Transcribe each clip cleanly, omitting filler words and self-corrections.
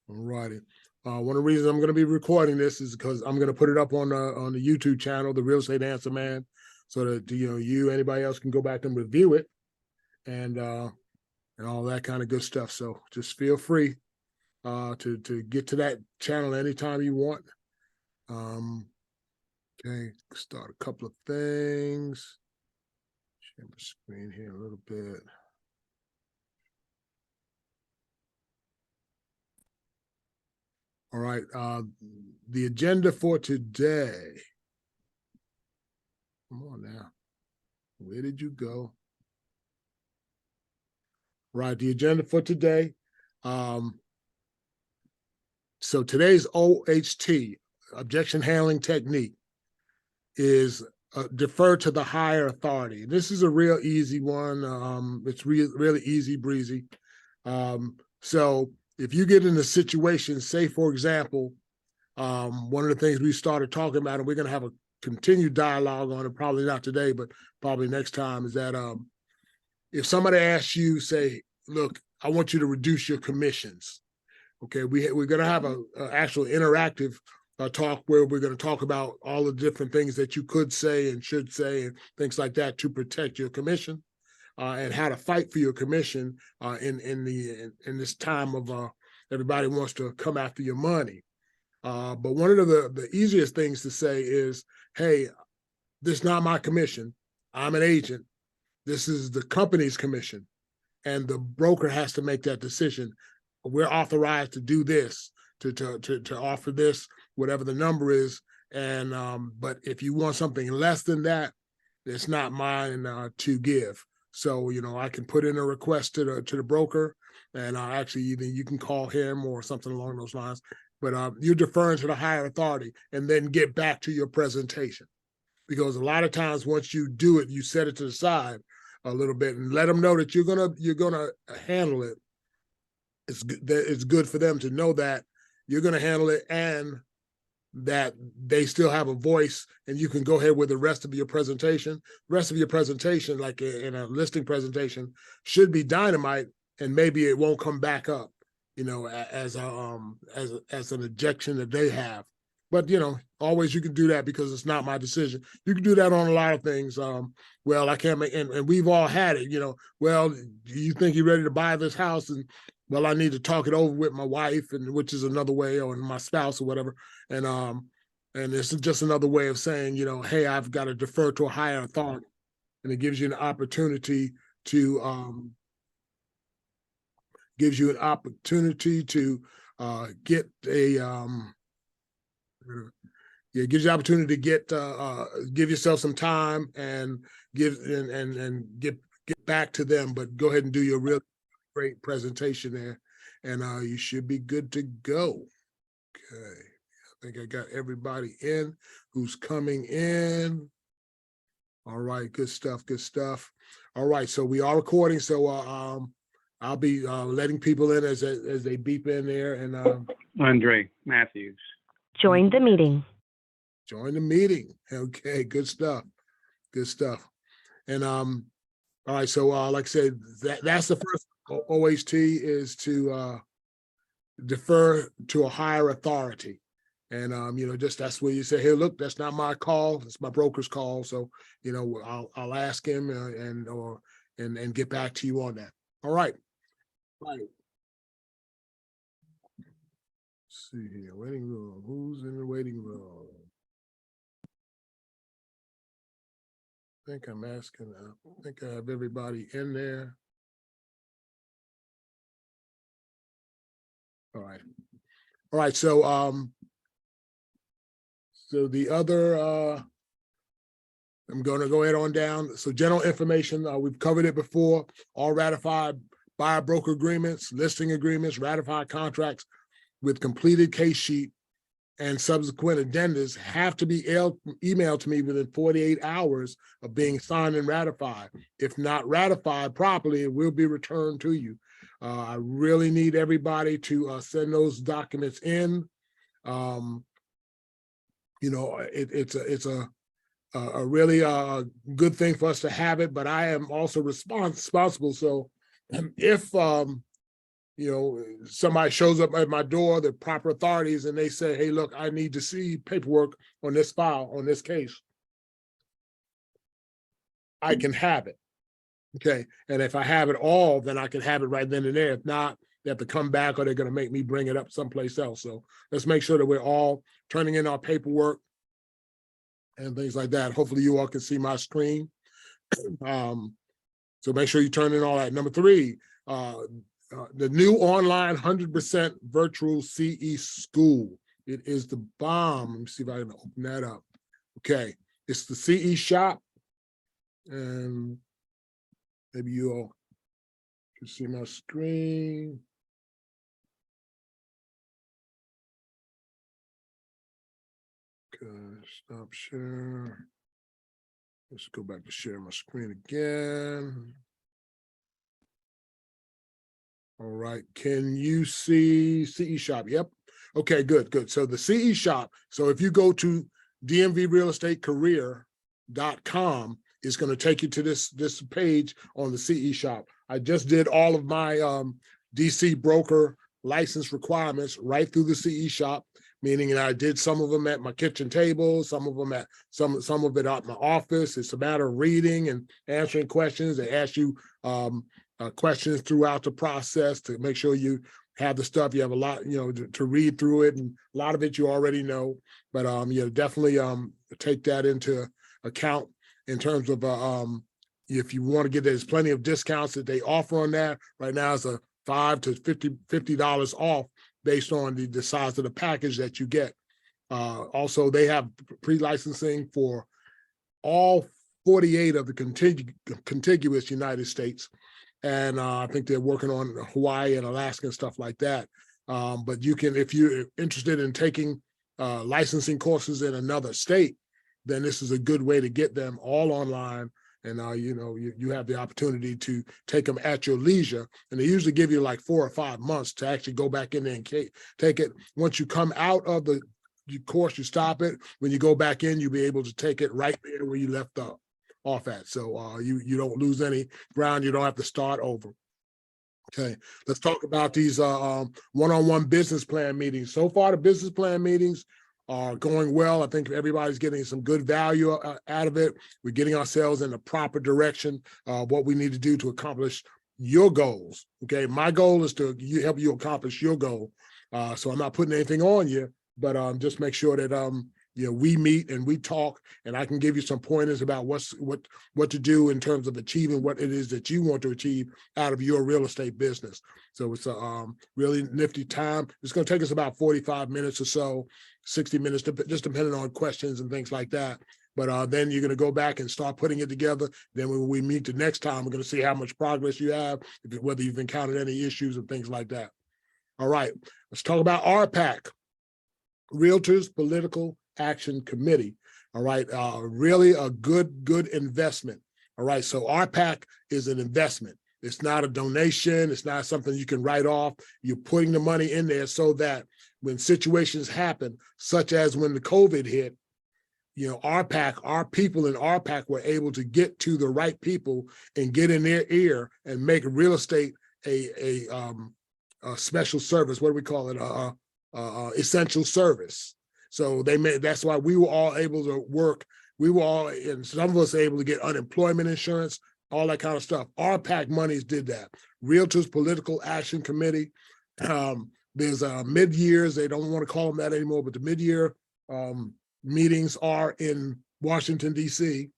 All righty. One of the reasons I'm going to be recording this is because I'm going to put it up on the YouTube channel, the Real Estate Answer Man, so that anybody else can go back and review it, and all that kind of good stuff. So just feel free to get to that channel anytime you want. Okay, start a couple of things. Share my screen here a little bit. All right, the agenda for today. Come on now. Where did you go? Right, the agenda for today. So today's OHT, objection handling technique, is defer to the higher authority. This is a real easy one. It's really easy breezy. So if you get in a situation, say, for example, one of the things we started talking about, and we're going to have a continued dialogue on it, probably not today, but probably next time, is that if somebody asks you, say, look, I want you to reduce your commissions. Okay, we're going to have an actual interactive talk where we're going to talk about all the different things that you could say and should say and things like that to protect your commission. And how to fight for your commission in this time of everybody wants to come after your money. But one of the easiest things to say is, hey, this is not my commission. I'm an agent. This is the company's commission. And the broker has to make that decision. We're authorized to do this, to offer this, whatever the number is. And but if you want something less than that, it's not mine to give. So, I can put in a request to the broker, and actually either you can call him or something along those lines. But you're deferring to the higher authority, and then get back to your presentation. Because a lot of times once you do it, you set it to the side a little bit and let them know that you're gonna handle it. It's good for them to know that you're gonna handle it and that they still have a voice, and you can go ahead with the rest of your presentation. The rest of your presentation, like in a listing presentation, should be dynamite, and maybe it won't come back up, as an objection that they have. But always you can do that because it's not my decision. You can do that on a lot of things. Well, I can't make, and we've all had it. Well, do you think you're ready to buy this house? And well, I need to talk it over with my wife, and which is another way, or my spouse or whatever. And it's just another way of saying, hey, I've got to defer to a higher authority. And it gives you an opportunity to get it gives you the opportunity to give yourself some time and get back to them. But go ahead and do your real great presentation there, and you should be good to go. Okay, I think I got everybody in who's coming in. All right, good stuff. All right, so we are recording, so I'll be letting people in as they beep in there. And Andre Matthews. Join the meeting. Join the meeting. Okay, good stuff. And all right, so like I said, that's the first OHT, is to defer to a higher authority. And just that's where you say, hey, look, that's not my call, it's my broker's call. So I'll ask him and get back to you on that. All right. Let's see here, waiting room. Who's in the waiting room? I think I'm asking. I think I have everybody in there. All right. So the other, I'm going to go ahead on down. So general information, we've covered it before. All ratified buyer broker agreements, listing agreements, ratified contracts with completed case sheet and subsequent addendas have to be emailed to me within 48 hours of being signed and ratified. If not ratified properly, it will be returned to you. I really need everybody to send those documents in. It's a really good thing for us to have it, but I am also responsible. So if somebody shows up at my door, the proper authorities, and they say, hey, look, I need to see paperwork on this file, on this case, I can have it. Okay. And if I have it all, then I can have it right then and there. If not, they have to come back or they're going to make me bring it up someplace else. So let's make sure that we're all turning in our paperwork and things like that. Hopefully you all can see my screen. So make sure you turn in all that. Number 3, the new online 100% virtual CE school. It is the bomb. Let me see if I can open that up. Okay, it's the CE shop. And maybe you all can see my screen. Okay, stop share. Let's go back to share my screen again. All right, can you see CE shop? Yep. Okay, good. So the CE shop, so if you go to dmvrealestatecareer.com, it's going to take you to this page on the CE shop. I just did all of my DC broker license requirements right through the CE shop, meaning that I did some of them at my kitchen table, some of them at some of it at my office. It's a matter of reading and answering questions. They ask you questions throughout the process to make sure you have the stuff. You have a lot, to read through it, and a lot of it you already know. But definitely take that into account in terms of if you want to get, there's plenty of discounts that they offer on that. Right now it's a $5 to $50 off based on the size of the package that you get. Also, they have pre-licensing for all 48 of the contiguous United States. And I think they're working on Hawaii and Alaska and stuff like that. But you can, if you're interested in taking licensing courses in another state, then this is a good way to get them all online. And you have the opportunity to take them at your leisure. And they usually give you like 4 or 5 months to actually go back in there and take it. Once you come out of the course, you stop it. When you go back in, you'll be able to take it right there where you left off at. So you don't lose any ground. You don't have to start over. Okay, let's talk about these one-on-one business plan meetings. So far, the business plan meetings are going well. I think everybody's getting some good value out of it. We're getting ourselves in the proper direction of what we need to do to accomplish your goals. Okay, my goal is to help you accomplish your goal. So I'm not putting anything on you, but just make sure that we meet and we talk, and I can give you some pointers about what to do in terms of achieving what it is that you want to achieve out of your real estate business. So it's a really nifty time. It's going to take us about 45 minutes or so, 60 minutes, just depending on questions and things like that. But then you're going to go back and start putting it together. Then when we meet the next time, we're going to see how much progress you have, whether you've encountered any issues and things like that. All right, let's talk about RPAC, Realtors Political Action Committee. All right, really a good investment. All right, so RPAC is an investment. It's not a donation. It's not something you can write off. You're putting the money in there so that when situations happen, such as when the COVID hit, RPAC, our people in RPAC were able to get to the right people and get in their ear and make real estate a special service. What do we call it? Essential service. So that's why we were all able to work. We were all, and some of us able to get unemployment insurance, all that kind of stuff. RPAC monies did that. Realtors Political Action Committee. There's mid-years. They don't want to call them that anymore, but the mid-year meetings are in Washington, D.C.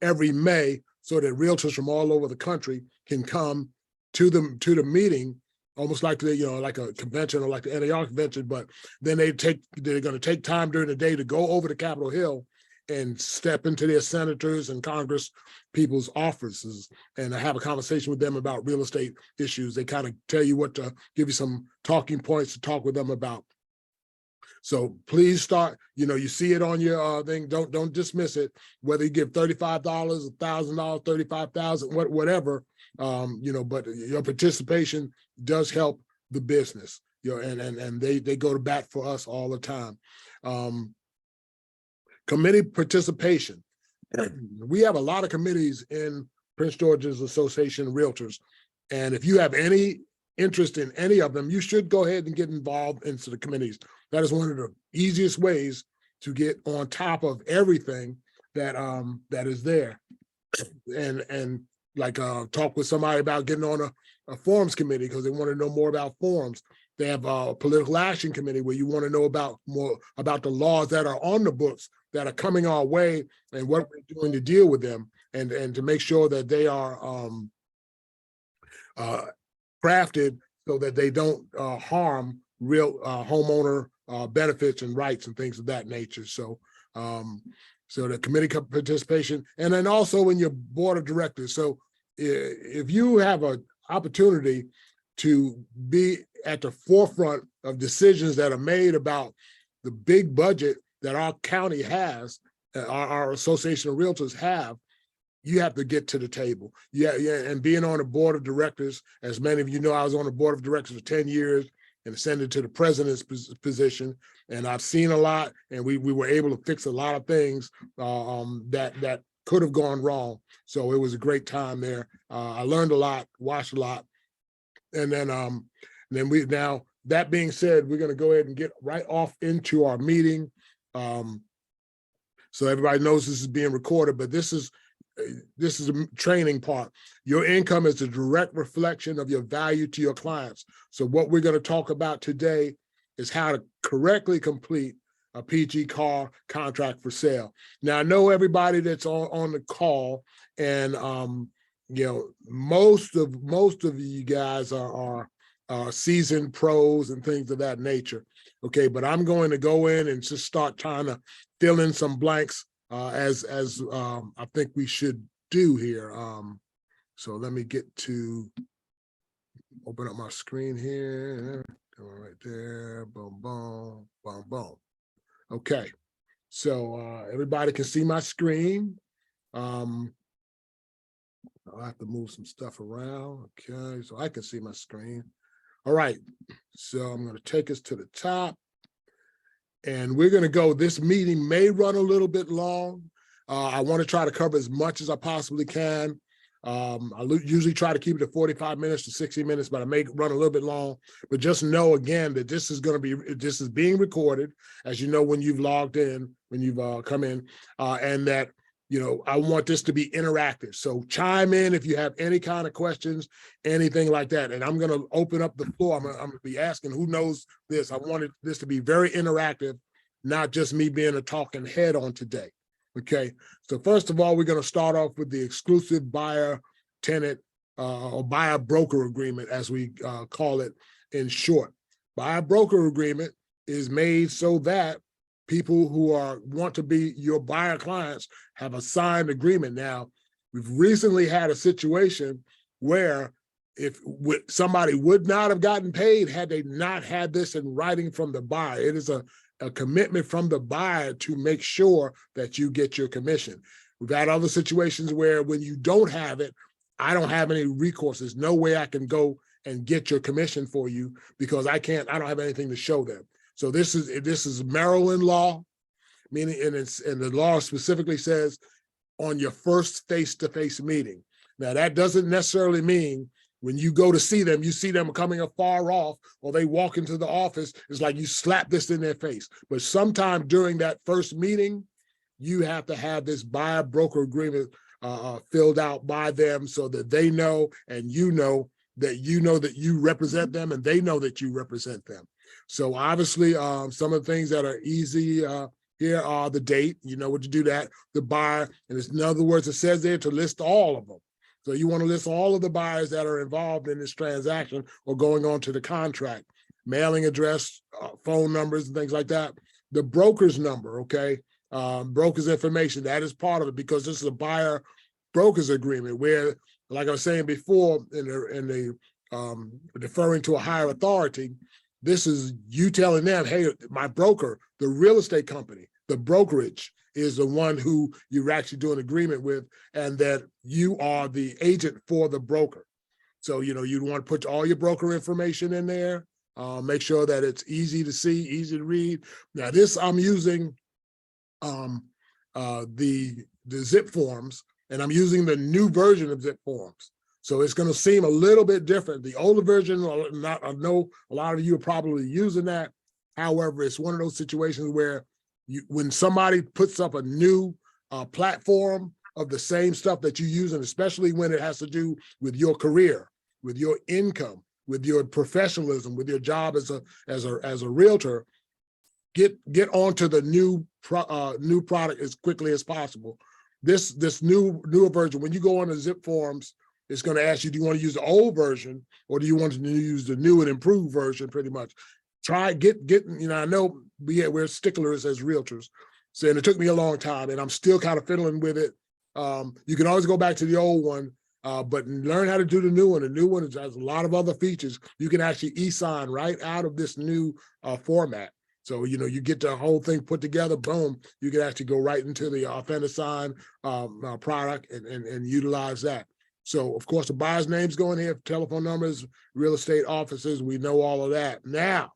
every May, so that realtors from all over the country can come to the meeting, almost like like a convention or like the NAR convention. But then they're going to take time during the day to go over to Capitol Hill and step into their senators and Congress people's offices and have a conversation with them about real estate issues. They kind of tell you what to, give you some talking points to talk with them about. So please start, you see it on your thing. Don't dismiss it, whether you give $35, $1,000, $35,000, whatever, but your participation does help the business, and they go to bat for us all the time. Committee participation. We have a lot of committees in Prince George's Association of Realtors, And if you have any interest in any of them, you should go ahead and get involved into the committees. That is one of the easiest ways to get on top of everything that that is there. And like talk with somebody about getting on a forums committee because they want to know more about forums. They have a political action committee where you want to know about more about the laws that are on the books that are coming our way and what we're doing to deal with them and to make sure that they are crafted so that they don't harm real homeowner benefits and rights and things of that nature. So so the committee participation, and then also in your board of directors. So if you have an opportunity to be at the forefront of decisions that are made about the big budget that our county has, our Association of Realtors have, you have to get to the table. Yeah, and being on the board of directors, as many of you know, I was on the board of directors for 10 years and ascended to the president's position. And I've seen a lot, and we were able to fix a lot of things that could have gone wrong. So it was a great time there. I learned a lot, watched a lot. And then now, that being said, we're gonna go ahead and get right off into our meeting. So everybody knows this is being recorded, but this is a training part. Your income is a direct reflection of your value to your clients. So what we're going to talk about today is how to correctly complete a PG car contract for sale. Now, I know everybody that's on the call, and you know, most of you guys are seasoned pros and things of that nature. Okay, but I'm going to go in and just start trying to fill in some blanks as I think we should do here. So let me get to open up my screen here. Go right there. Boom, boom, boom, boom. Okay. So everybody can see my screen. I'll have to move some stuff around. Okay, so I can see my screen. All right. So I'm going to take us to the top. And we're going to go, this meeting may run a little bit long. I want to try to cover as much as I possibly can. I usually try to keep it to 45 minutes to 60 minutes, but I may run a little bit long. But just know again that this is being recorded, as you know, when you've logged in, when you've come in, and that, you know, I want this to be interactive. So chime in if you have any kind of questions, anything like that. And I'm going to open up the floor. I'm going to be asking who knows this. I wanted this to be very interactive, not just me being a talking head on today. Okay. So first of all, we're going to start off with the exclusive buyer tenant or buyer broker agreement, as we call it in short. Buyer broker agreement is made so that people who want to be your buyer clients have a signed agreement. Now, we've recently had a situation where if somebody would not have gotten paid had they not had this in writing from the buyer. It is a commitment from the buyer to make sure that you get your commission. We've had other situations where when you don't have it, I don't have any recourse. There's no way I can go and get your commission for you because I don't have anything to show them. So this is Maryland law, meaning, and the law specifically says on your first face-to-face meeting. Now that doesn't necessarily mean when you go to see them, you see them coming afar off, or they walk into the office, it's like you slap this in their face. But sometime during that first meeting, you have to have this buyer broker agreement filled out by them so that they know and you know that you represent them and they know that you represent them. So obviously, some of the things that are easy here are the date, you know what to do that, the buyer, and in other words, it says there to list all of them. So you want to list all of the buyers that are involved in this transaction or going on to the contract, mailing address, phone numbers, and things like that. The broker's number, okay? Broker's information, that is part of it because this is a buyer broker's agreement where, like I was saying before, in the deferring to a higher authority, this is you telling them, hey, my broker, the real estate company, the brokerage is the one who you're actually doing agreement with, and that you are the agent for the broker. So, you know, you want to put all your broker information in there, make sure that it's easy to see, easy to read. Now this, I'm using the zip forms, and I'm using the new version of zip forms. So it's going to seem a little bit different. The older version, I know a lot of you are probably using that. However, it's one of those situations where when somebody puts up a new platform of the same stuff that you use, and especially when it has to do with your career, with your income, with your professionalism, with your job as a realtor, get onto the new product as quickly as possible. This newer version, when you go on the zip forms, it's going to ask you, do you want to use the old version or do you want to use the new and improved version? Pretty much. Try get I know we're sticklers as realtors, so and it took me a long time, and I'm still kind of fiddling with it. You can always go back to the old one, but learn how to do the new one. The new one has a lot of other features. You can actually e-sign right out of this new format. So, you get the whole thing put together, boom, you can actually go right into the AuthentiSign product and utilize that. So, of course, the buyer's name's going here, telephone numbers, real estate offices, we know all of that. Now,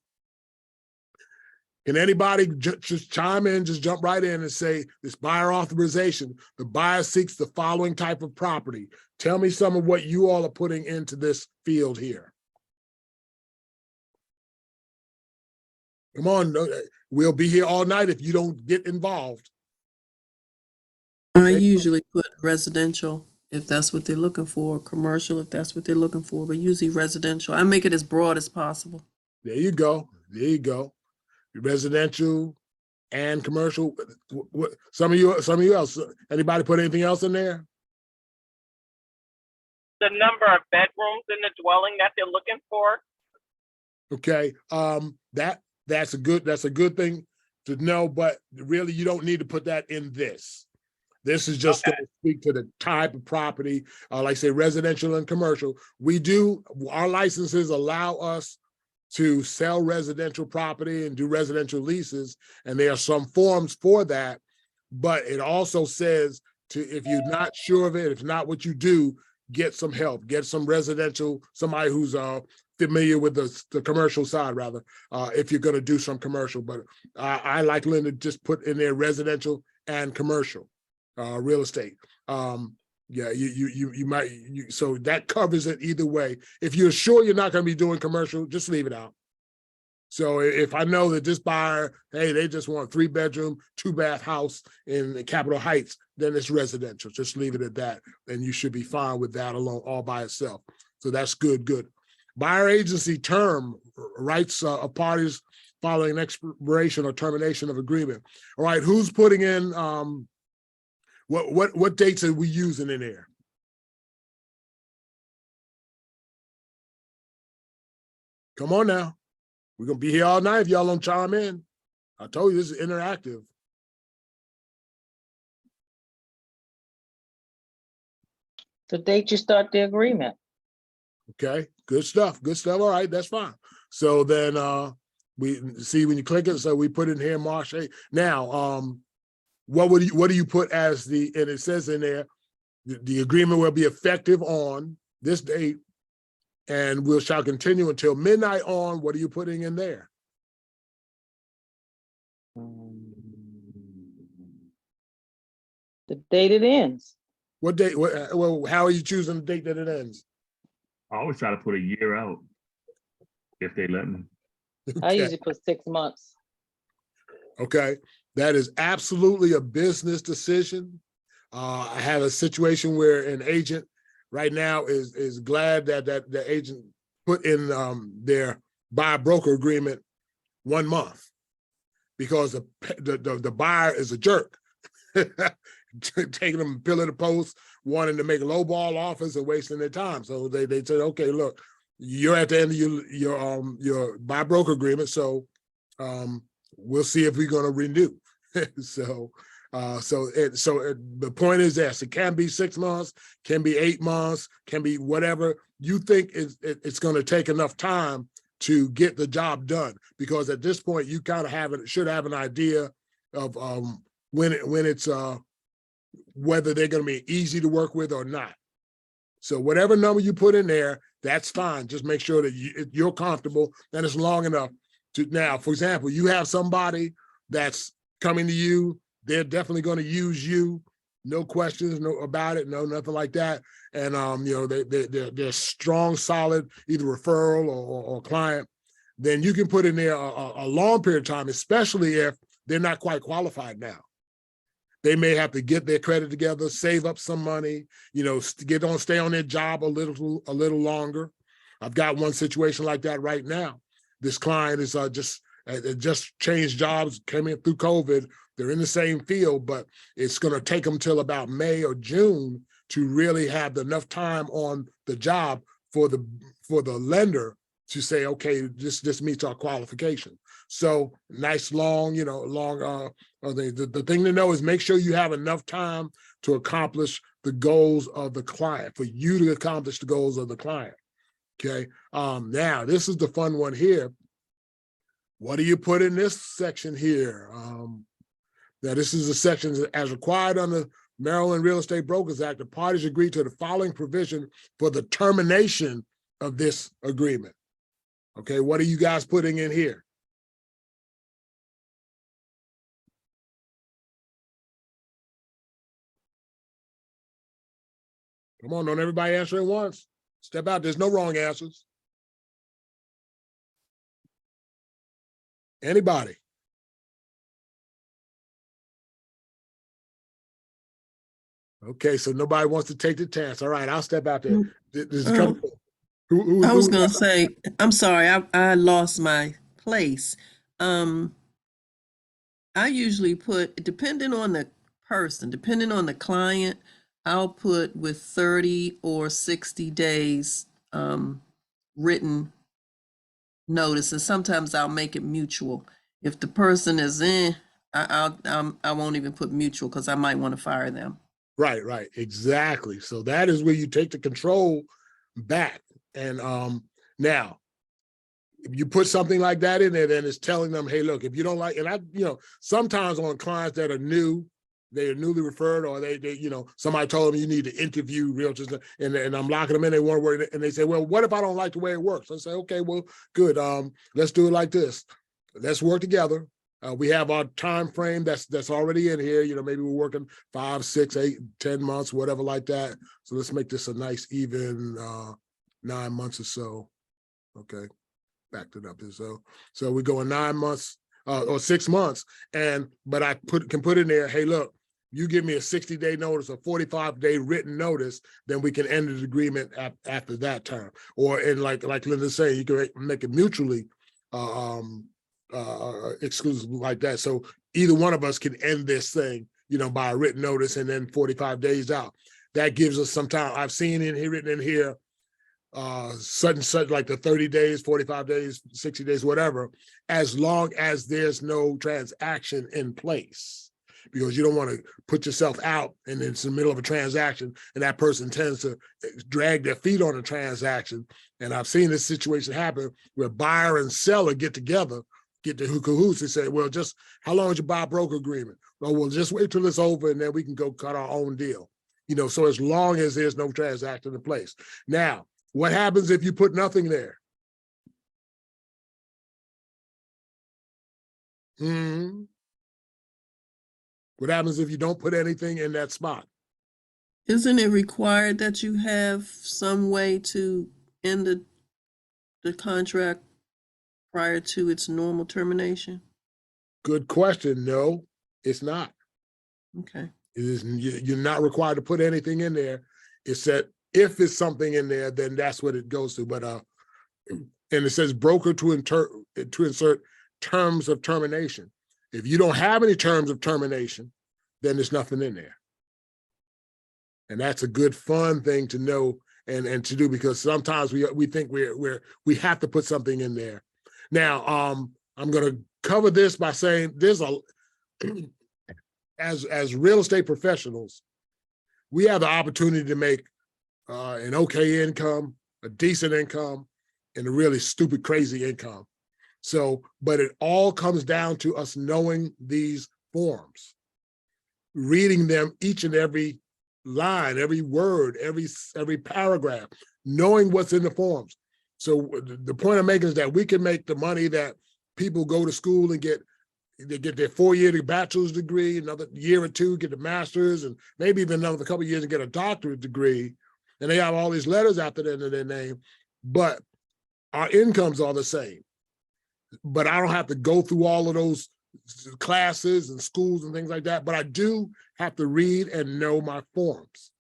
can anybody just chime in, just jump right in and say, this buyer authorization, the buyer seeks the following type of property. Tell me some of what you all are putting into this field here. Come on, we'll be here all night if you don't get involved. I usually put residential if that's what they're looking for, commercial if that's what they're looking for, but usually residential. I make it as broad as possible. There you go. There you go. Residential and commercial. Some of you else, anybody put anything else in there? The number of bedrooms in the dwelling that they're looking for. Okay, that's a good thing to know, but really you don't need to put that in this. This is just Okay. to speak to the type of property, like say residential and commercial. Our licenses allow us to sell residential property and do residential leases, and there are some forms for that, but it also says if you're not sure of it, if not what you do, get some help, get some residential, somebody who's familiar with the commercial side rather, if you're gonna do some commercial. But I like Linda just put in there residential and commercial real estate. Yeah, you might, so that covers it either way. If you're sure you're not going to be doing commercial, just leave it out. So if I know that this buyer, hey, they just want a 3-bedroom, 2-bath house in Capitol Heights, then it's residential. Just leave it at that, and you should be fine with that alone, all by itself. So that's good. Buyer agency term, rights of parties following expiration or termination of agreement. All right, who's putting in? What dates are we using in there? Come on now. We're going to be here all night if y'all don't chime in. I told you this is interactive. The date you start the agreement. Okay, good stuff. All right, that's fine. So then we see when you click it, so we put in here March 8th. Now, what do you put as and it says in there, the agreement will be effective on this date and shall continue until midnight on. What are you putting in there? The date it ends. What date? Well, how are you choosing the date that it ends? I always try to put a year out if they let me. I usually put 6 months. Okay, that is absolutely a business decision. I have a situation where an agent right now is glad that the agent put in their buyer broker agreement 1 month because the buyer is a jerk, taking them pillar to post, wanting to make lowball offers and wasting their time. So they said, okay, look, you're at the end of your buyer broker agreement, so we'll see if we're going to renew. So the point is this: it can be 6 months, can be 8 months, can be whatever you think it's going to take enough time to get the job done. Because at this point, you kind of should have an idea of when it's whether they're going to be easy to work with or not. So whatever number you put in there, that's fine. Just make sure that you're comfortable and it's long enough to. Now, for example, you have somebody that's coming to you. They're definitely going to use you no questions, no about it, no nothing like that. And you know, they're strong, solid, either referral or client. Then you can put in there a long period of time, especially if they're not quite qualified now. They may have to get their credit together, save up some money, you know, stay on their job a little longer. I've got one situation like that right now. This client is just changed jobs, came in through COVID. They're in the same field, but it's going to take them till about May or June to really have enough time on the job for the lender to say, okay, this meets our qualification. So nice long, you know, the thing to know is make sure you have enough time to accomplish the goals of the client, for you to accomplish the goals of the client. Okay. Now this is the fun one here. What do you put in this section here? Now this is a section as required under Maryland Real Estate Brokers Act. The parties agree to the following provision for the termination of this agreement. Okay, what are you guys putting in here? Come on, don't everybody answer at once. Step out, there's no wrong answers. Anybody? Okay, so nobody wants to take the chance. All right, I'll step out there. There's a couple. I was gonna say, I'm sorry, I lost my place. I usually put, depending on the person, depending on the client, I'll put with 30 or 60 days written notice, and sometimes I'll make it mutual. If the person is I won't even put mutual because I might want to fire them. Right, exactly. So that is where you take the control back. And now, if you put something like that in there, then it's telling them, hey, look, if you don't like, and you know, sometimes on clients that are new, they are newly referred, or they you know, somebody told them you need to interview realtors, and I'm locking them in, they want to work, and they say, well, what if I don't like the way it works? I say, okay, well, good. Let's do it like this. Let's work together. We have our time frame that's already in here. You know, maybe we're working 5, 6, 8, 10 months, whatever like that. So let's make this a nice even 9 months or so. Okay, backed it up. So we go in 9 months or 6 months, but I can put in there, hey, look, you give me a 60-day notice, a 45-day written notice, then we can end the agreement after that term. Or in like Linda's saying, you can make it mutually exclusive like that. So either one of us can end this thing, you know, by a written notice and then 45 days out. That gives us some time. I've seen in here, written in here, such like the 30 days, 45 days, 60 days, whatever, as long as there's no transaction in place, because you don't want to put yourself out and it's in the middle of a transaction and that person tends to drag their feet on a transaction. And I've seen this situation happen where buyer and seller get together, get the cahoots and say, well, just how long is your buy broker agreement? Well, we'll just wait till it's over and then we can go cut our own deal. You know, so as long as there's no transaction in place. Now, what happens if you put nothing there? What happens if you don't put anything in that spot? Isn't it required that you have some way to end the contract prior to its normal termination? Good question. No, it's not. Okay. It is, you're not required to put anything in there. It's that if it's something in there, then that's what it goes to. But and it says broker to insert terms of termination. If you don't have any terms of termination, then there's nothing in there. And that's a good fun thing to know and to do, because sometimes we think we have to put something in there. Now, I'm going to cover this by saying there's as real estate professionals, we have the opportunity to make an okay income, a decent income, and a really stupid, crazy income. So, but it all comes down to us knowing these forms, reading them, each and every line, every word, every paragraph, knowing what's in the forms. So the point I'm making is that we can make the money that people go to school and get they get their 4-year bachelor's degree, another year or two, get the master's, and maybe even another couple of years and get a doctorate degree. And they have all these letters after the end of their name, but our incomes are the same. But I don't have to go through all of those classes and schools and things like that, but I do have to read and know my forms.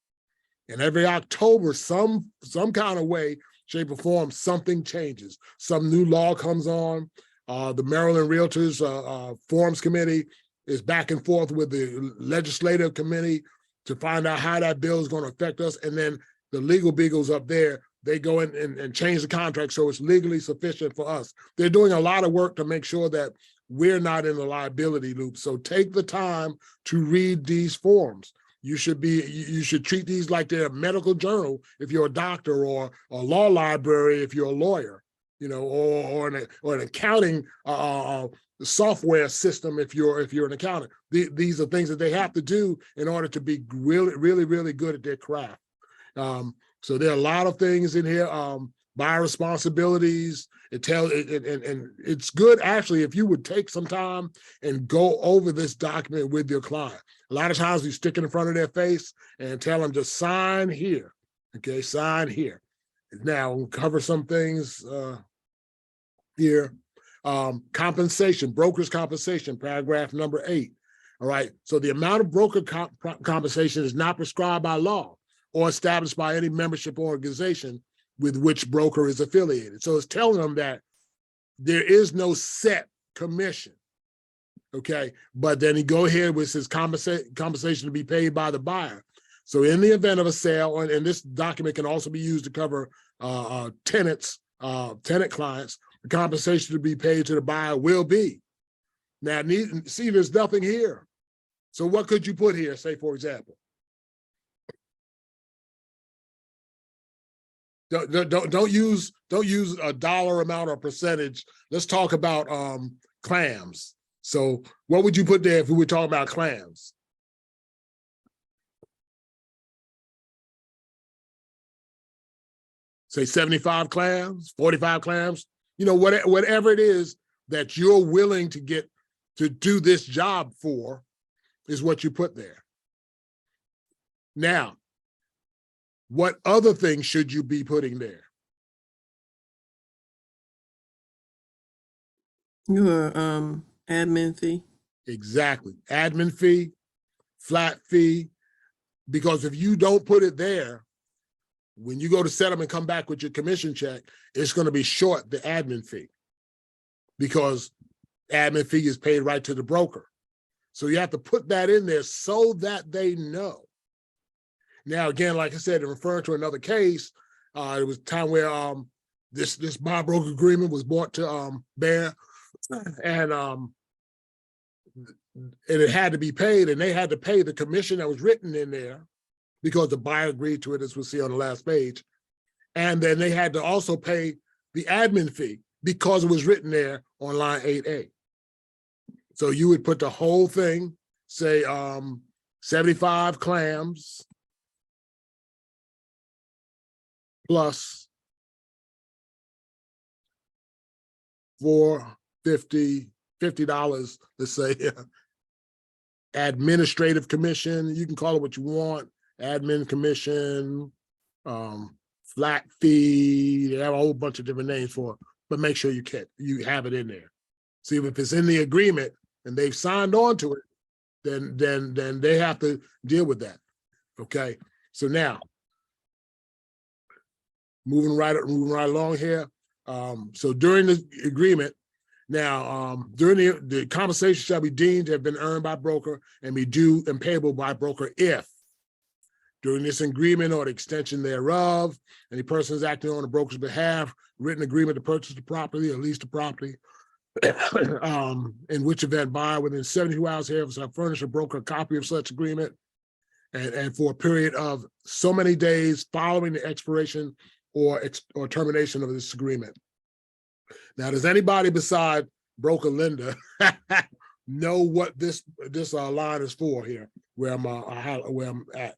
And every October, some kind of way, shape, or form, something changes. Some new law comes on. The Maryland Realtors Forms Committee is back and forth with the Legislative Committee to find out how that bill is going to affect us. And then the legal beagles up there, they go in and change the contract so it's legally sufficient for us. They're doing a lot of work to make sure that we're not in the liability loop. So take the time to read these forms. You should treat these like they're a medical journal if you're a doctor, or a law library if you're a lawyer, you know, or an accounting software system if you're an accountant. These are things that they have to do in order to be really good at their craft. So there are a lot of things in here. Buyer responsibilities. And it's good actually if you would take some time and go over this document with your client. A lot of times we stick it in front of their face and tell them just sign here. Okay, sign here. Now we'll cover some things here. Compensation, broker's compensation, paragraph number 8. All right. So the amount of broker compensation is not prescribed by law or established by any membership organization with which broker is affiliated. So it's telling them that there is no set commission, okay? But then he go ahead with his compensation to be paid by the buyer. So in the event of a sale, and this document can also be used to cover tenant clients, the compensation to be paid to the buyer will be. Now, see, there's nothing here. So what could you put here, say, for example? Don't use a dollar amount or percentage. Let's talk about clams. So what would you put there if we were talking about clams? Say 75 clams, 45 clams, you know, whatever it is that you're willing to get to do this job for is what you put there. Now, what other things should you be putting there? Your admin fee. Exactly. Admin fee, flat fee, because if you don't put it there, when you go to set them and come back with your commission check, it's going to be short the admin fee because admin fee is paid right to the broker. So you have to put that in there so that they know. Now, again, like I said, in referring to another case, it was a time where this buy broker agreement was brought to bear, and it had to be paid, and they had to pay the commission that was written in there because the buyer agreed to it, as we'll see on the last page. And then they had to also pay the admin fee because it was written there on line 8A. So you would put the whole thing, say 75 clams plus $50, let's say, administrative commission. You can call it what you want, admin commission, flat fee. They have a whole bunch of different names for it, but make sure you have it in there. See, if it's in the agreement and they've signed on to it, then they have to deal with that. Okay. So now, moving right along here. So during the agreement, now during the compensation shall be deemed to have been earned by broker and be due and payable by broker if during this agreement or the extension thereof, any person is acting on the broker's behalf, written agreement to purchase the property or lease the property, in which event buyer within 72 hours here shall furnish a broker a copy of such agreement and for a period of so many days following the expiration or termination of this agreement. Now, does anybody beside broker Linda know what this line is for here, where I'm at?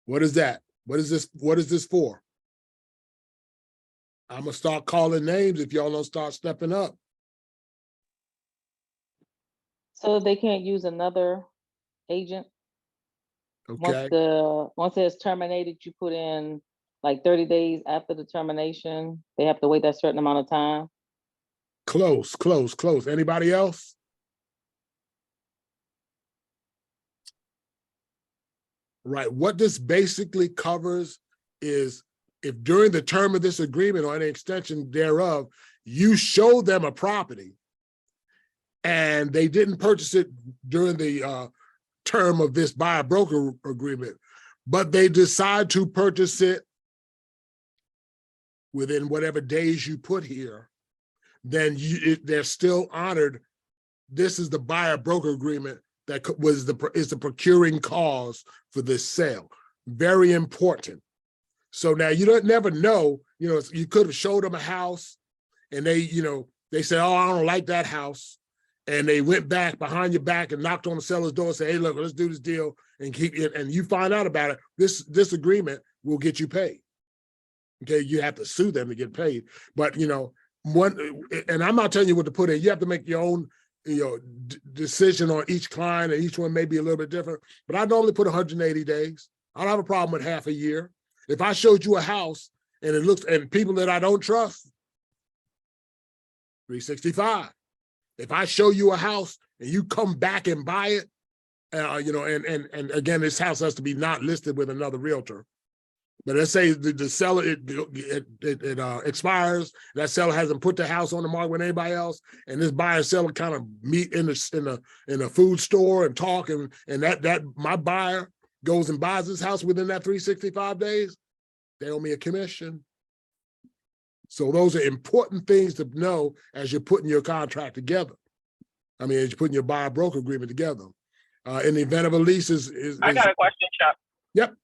What is that? What is this for? I'm gonna start calling names if y'all don't start stepping up. So they can't use another agent? Okay, Once it's terminated, you put in like 30 days after the termination, they have to wait that certain amount of time? close, close, close. Anybody else? Right, what this basically covers is if during the term of this agreement or any extension thereof, you show them a property and they didn't purchase it during the term of this buyer broker agreement, but they decide to purchase it within whatever days you put here, then they're still honored. This is the buyer broker agreement that is the procuring cause for this sale. Very important. So now you don't never know, you could have showed them a house and they said, oh, I don't like that house. And they went back behind your back and knocked on the seller's door and said, hey, look, let's do this deal and keep it. And you find out about it. This agreement will get you paid. Okay, you have to sue them to get paid. But and I'm not telling you what to put in. You have to make your own decision on each client, and each one may be a little bit different. But I normally put 180 days. I don't have a problem with half a year. If I showed you a house and it looks, and people that I don't trust, 365. If I show you a house and you come back and buy it, and again, this house has to be not listed with another realtor. But let's say the seller, it expires, that seller hasn't put the house on the market with anybody else, and this buyer and seller kind of meet in a food store and talk, and that my buyer goes and buys this house within that 365 days, they owe me a commission. So those are important things to know as you're putting your contract together. I mean, as you're putting your buyer broker agreement together. In the event of a lease I got a question, Chuck. Yep.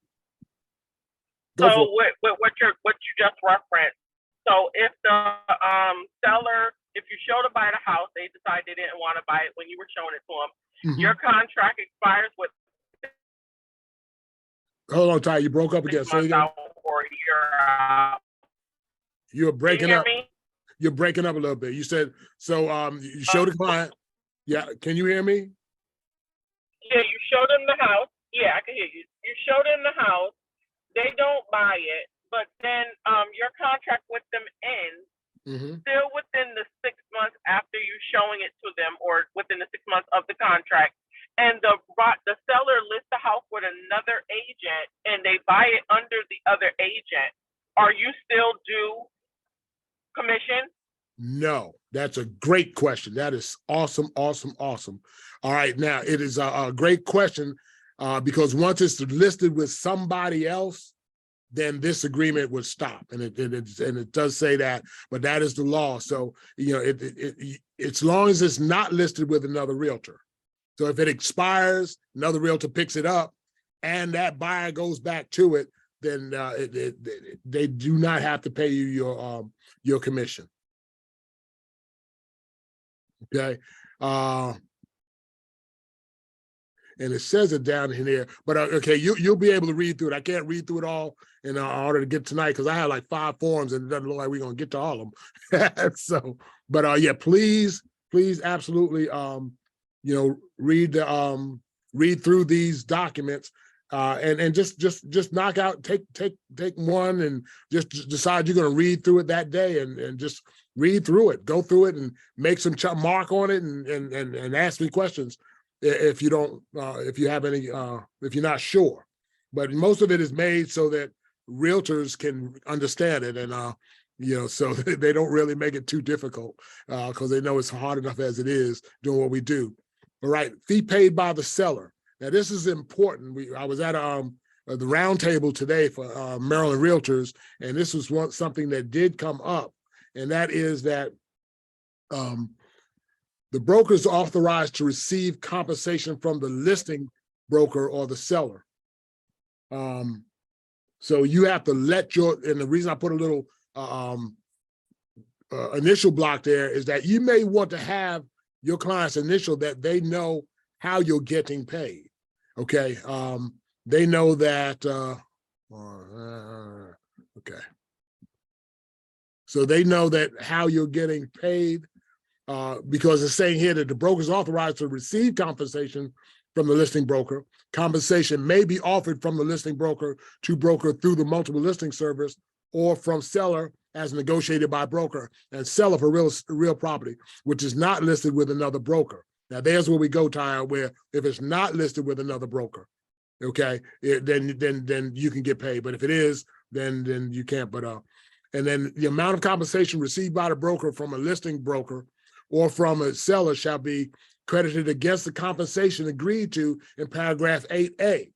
So with what you just referenced, so if the seller, if you show to buy the house, they decide they didn't want to buy it when you were showing it to them, your contract expires with. Hold on, Ty, you broke up again. Say again. Or a year out. You're breaking up. Me? You're breaking up a little bit. You said, so you show the client. Yeah, can you hear me? Yeah, you show them the house. Yeah, I can hear you. You show them the house. They don't buy it, but then your contract with them ends still within the 6 months after you showing it to them, or within the 6 months of the contract. And the seller lists the house with another agent, and they buy it under the other agent. Are you still due commission? No, that's a great question. That is awesome, awesome, awesome. All right, now it is a great question because once it's listed with somebody else, then this agreement would stop, and it does say that, but that is the law. So as long as it's not listed with another realtor. So if it expires, another realtor picks it up, and that buyer goes back to it, then they do not have to pay you your commission. Okay, and it says it down in there, but okay, you'll be able to read through it. I can't read through it all in order to get tonight because I have like 5 forms and it doesn't look like we're gonna get to all of them. So, but yeah, please, absolutely, read through these documents. And just knock out, take one and just decide you're going to read through it that day and just read through it, go through it and make some mark on it and ask me questions if you don't, if you have any, if you're not sure. But most of it is made so that realtors can understand it and, so they don't really make it too difficult because they know it's hard enough as it is doing what we do. All right, fee paid by the seller. Now, this is important. I was at the round table today for Maryland Realtors, and this was something that did come up, and that is that the broker is authorized to receive compensation from the listing broker or the seller. So you have to let and the reason I put a little initial block there is that you may want to have your client's initial that they know how you're getting paid. Okay, they know that, okay. So they know that how you're getting paid. because it's saying here that the broker is authorized to receive compensation from the listing broker. Compensation may be offered from the listing broker to broker through the multiple listing service or from seller as negotiated by broker and seller for real property, which is not listed with another broker. Now there's where we go, Ty, where if it's not listed with another broker, okay, then you can get paid. But if it is, then you can't. But and then the amount of compensation received by the broker from a listing broker or from a seller shall be credited against the compensation agreed to in paragraph 8A.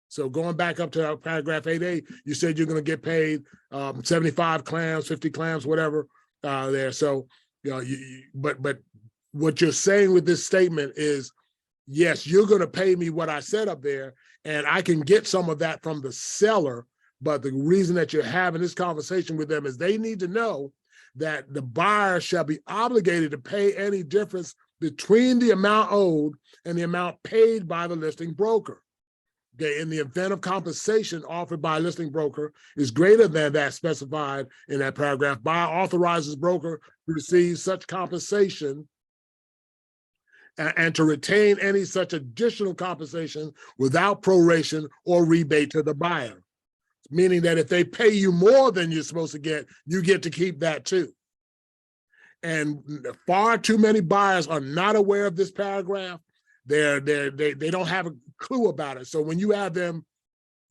So going back up to paragraph 8A, you said you're going to get paid 75 clams, 50 clams, whatever there. So, you know, but what you're saying with this statement is, yes, you're going to pay me what I said up there, and I can get some of that from the seller. But the reason that you're having this conversation with them is they need to know that the buyer shall be obligated to pay any difference between the amount owed and the amount paid by the listing broker. Okay, in the event of compensation offered by a listing broker is greater than that specified in that paragraph, buyer authorizes broker to receive such compensation and to retain any such additional compensation without proration or rebate to the buyer. Meaning that if they pay you more than you're supposed to get, you get to keep that too. And far too many buyers are not aware of this paragraph. They don't have a clue about it. So when you have them,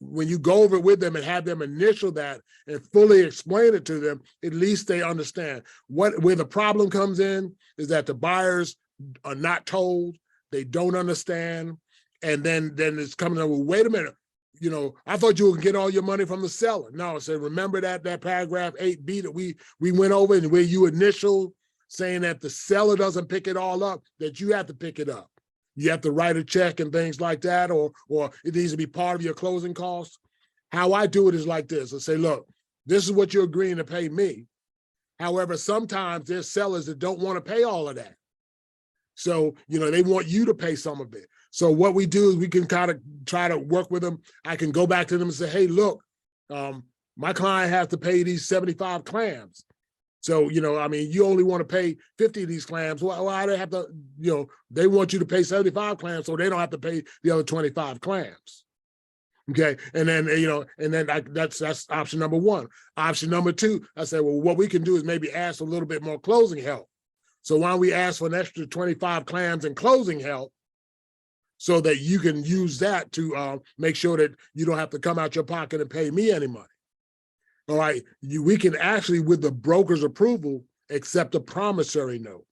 when you go over it with them and have them initial that and fully explain it to them, at least they understand. Where the problem comes in is that the buyers are not told, they don't understand, and then it's coming up, well, wait a minute, you know, I thought you would get all your money from the seller. No, so remember that paragraph 8B that we went over, and where you initial saying that the seller doesn't pick it all up, that you have to pick it up. You have to write a check and things like that, or it needs to be part of your closing costs. How I do it is like this. I say, look, this is what you're agreeing to pay me. However, sometimes there's sellers that don't want to pay all of that. So, you know, they want you to pay some of it. So what we do is we can kind of try to work with them. I can go back to them and say, hey, look, my client has to pay these 75 clams. So, you know, I mean, you only want to pay 50 of these clams. Well, I don't have to, you know, they want you to pay 75 clams so they don't have to pay the other 25 clams. Okay. And then, you know, and then that's option number one. Option number two, I said, well, what we can do is maybe ask a little bit more closing help. So why don't we ask for an extra 25 clams in closing help so that you can use that to make sure that you don't have to come out your pocket and pay me any money. All right, we can actually, with the broker's approval, accept a promissory note.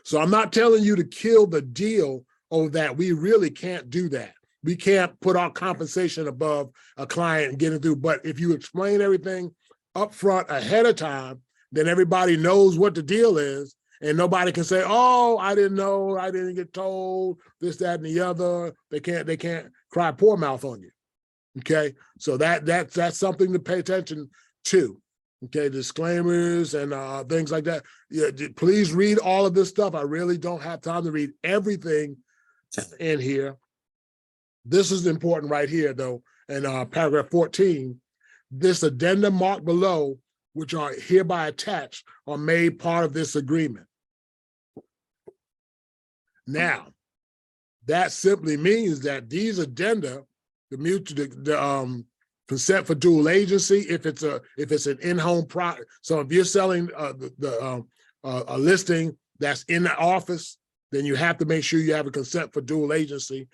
So I'm not telling you to kill the deal over that. We really can't do that. We can't put our compensation above a client and get it through. But if you explain everything up front ahead of time, then everybody knows what the deal is, and nobody can say, oh, I didn't know, I didn't get told, this, that, and the other. They can't cry poor mouth on you. Okay, so that's something to pay attention to. Okay, disclaimers and things like that. Yeah, please read all of this stuff. I really don't have time to read everything in here. This is important right here, though, in paragraph 14. This addendum marked below, which are hereby attached, are made part of this agreement. Now, that simply means that these addenda, the consent for dual agency, if it's an in-home product. So if you're selling a listing that's in the office, then you have to make sure you have a consent for dual agency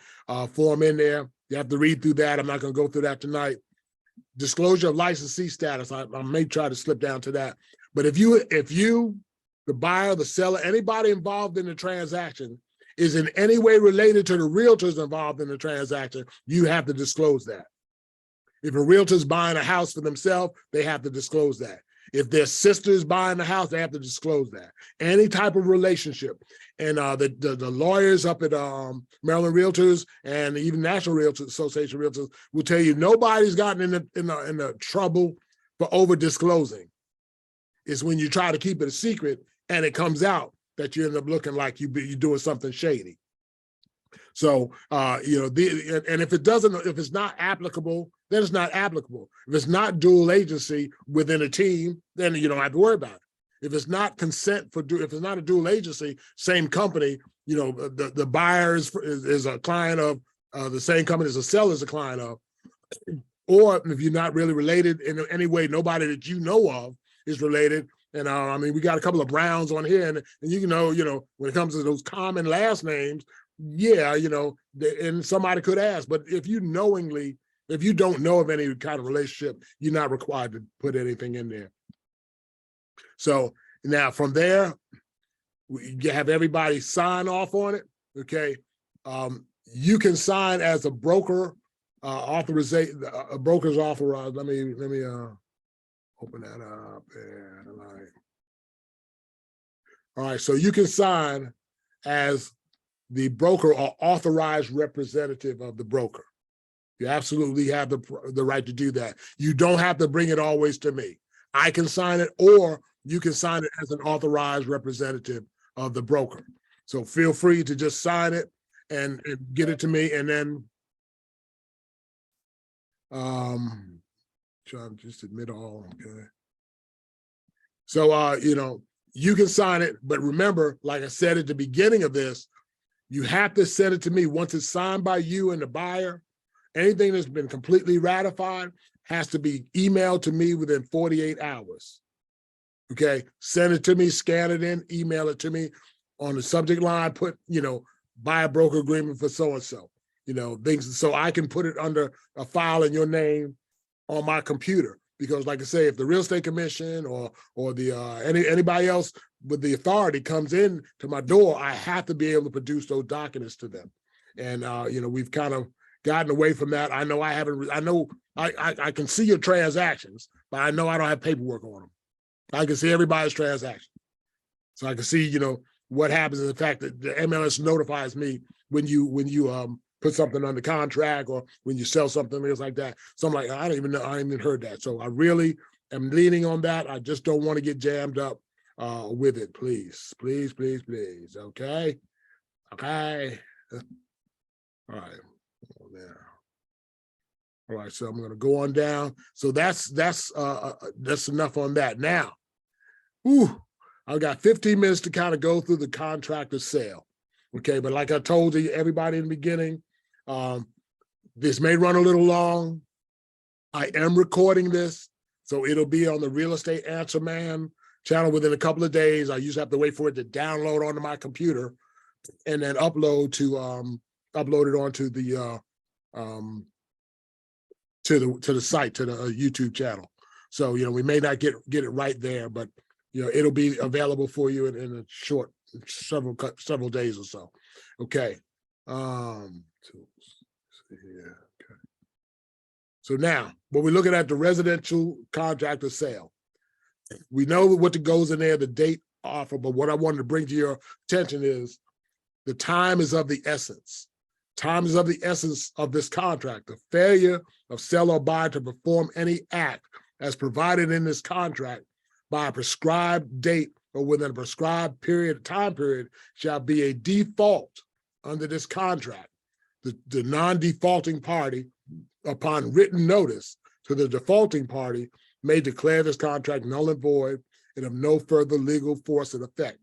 form in there. You have to read through that. I'm not going to go through that tonight. Disclosure of licensee status. I may try to slip down to that. But if you, the buyer, the seller, anybody involved in the transaction is in any way related to the realtors involved in the transaction, you have to disclose that. If a realtor's buying a house for themselves, they have to disclose that. If their sister's buying the house, they have to disclose that. Any type of relationship. And the lawyers up at Maryland Realtors and even National Realtors Association Realtors will tell you nobody's gotten in the trouble for over disclosing. It's when you try to keep it a secret and it comes out that you end up looking like you're doing something shady. So you know, and if it's not applicable, then it's not applicable. If it's not dual agency within a team, then you don't have to worry about it. If it's not consent for if it's not a dual agency, same company, you know, the buyer is a client of the same company as the seller is a client of, or if you're not really related in any way, nobody that you know of is related. And I mean, we got a couple of Browns on here, and you know, when it comes to those common last names, yeah, you know, and somebody could ask, but if you don't know of any kind of relationship, you're not required to put anything in there. So now from there, we have everybody sign off on it. Okay. You can sign as a broker, authorization, a broker's authorized. Let me open that up. And all right. So you can sign as the broker or authorized representative of the broker. You absolutely have the right to do that. You don't have to bring it always to me. I can sign it, or you can sign it as an authorized representative of the broker. So feel free to just sign it and get it to me, and then trying to just admit all, okay. So you know, you can sign it, but remember, like I said at the beginning of this, you have to send it to me. Once it's signed by you and the buyer, anything that's been completely ratified has to be emailed to me within 48 hours. Okay, send it to me, scan it in, email it to me. On the subject line, put, you know, buy a broker agreement for so-and-so, you know, things, so I can put it under a file in your name on my computer. Because like I say, if the real estate commission or the anybody else with the authority comes in to my door, I have to be able to produce those documents to them. And you know, we've kind of gotten away from that. I know I can see your transactions, but I know I don't have paperwork on them. I can see everybody's transaction. So I can see, you know, what happens in the fact that the MLS notifies me when you put something under contract or when you sell something, things like that. So I'm like, I don't even know, I haven't even heard that. So I really am leaning on that. I just don't want to get jammed up with it, please. Please, please, please. Okay. Okay. All right. All right, so I'm going to go on down. So that's enough on that. Now, I've got 15 minutes to kind of go through the contract of sale. Okay, but like I told you, everybody in the beginning, this may run a little long. I am recording this, so it'll be on the Real Estate Answer Man channel within a couple of days. I usually have to wait for it to download onto my computer and then upload it onto the to the site, to the YouTube channel. So, you know, we may not get it right there, but, you know, it'll be available for you in a short, several days or so. Okay. So now, when we're looking at the residential contract of sale, we know what goes in there, the date offer, but what I wanted to bring to your attention is the time is of the essence. Time is of the essence of this contract. The failure of seller or buyer to perform any act as provided in this contract by a prescribed date or within a prescribed time period shall be a default under this contract. The non-defaulting party, upon written notice to the defaulting party, may declare this contract null and void and of no further legal force and effect.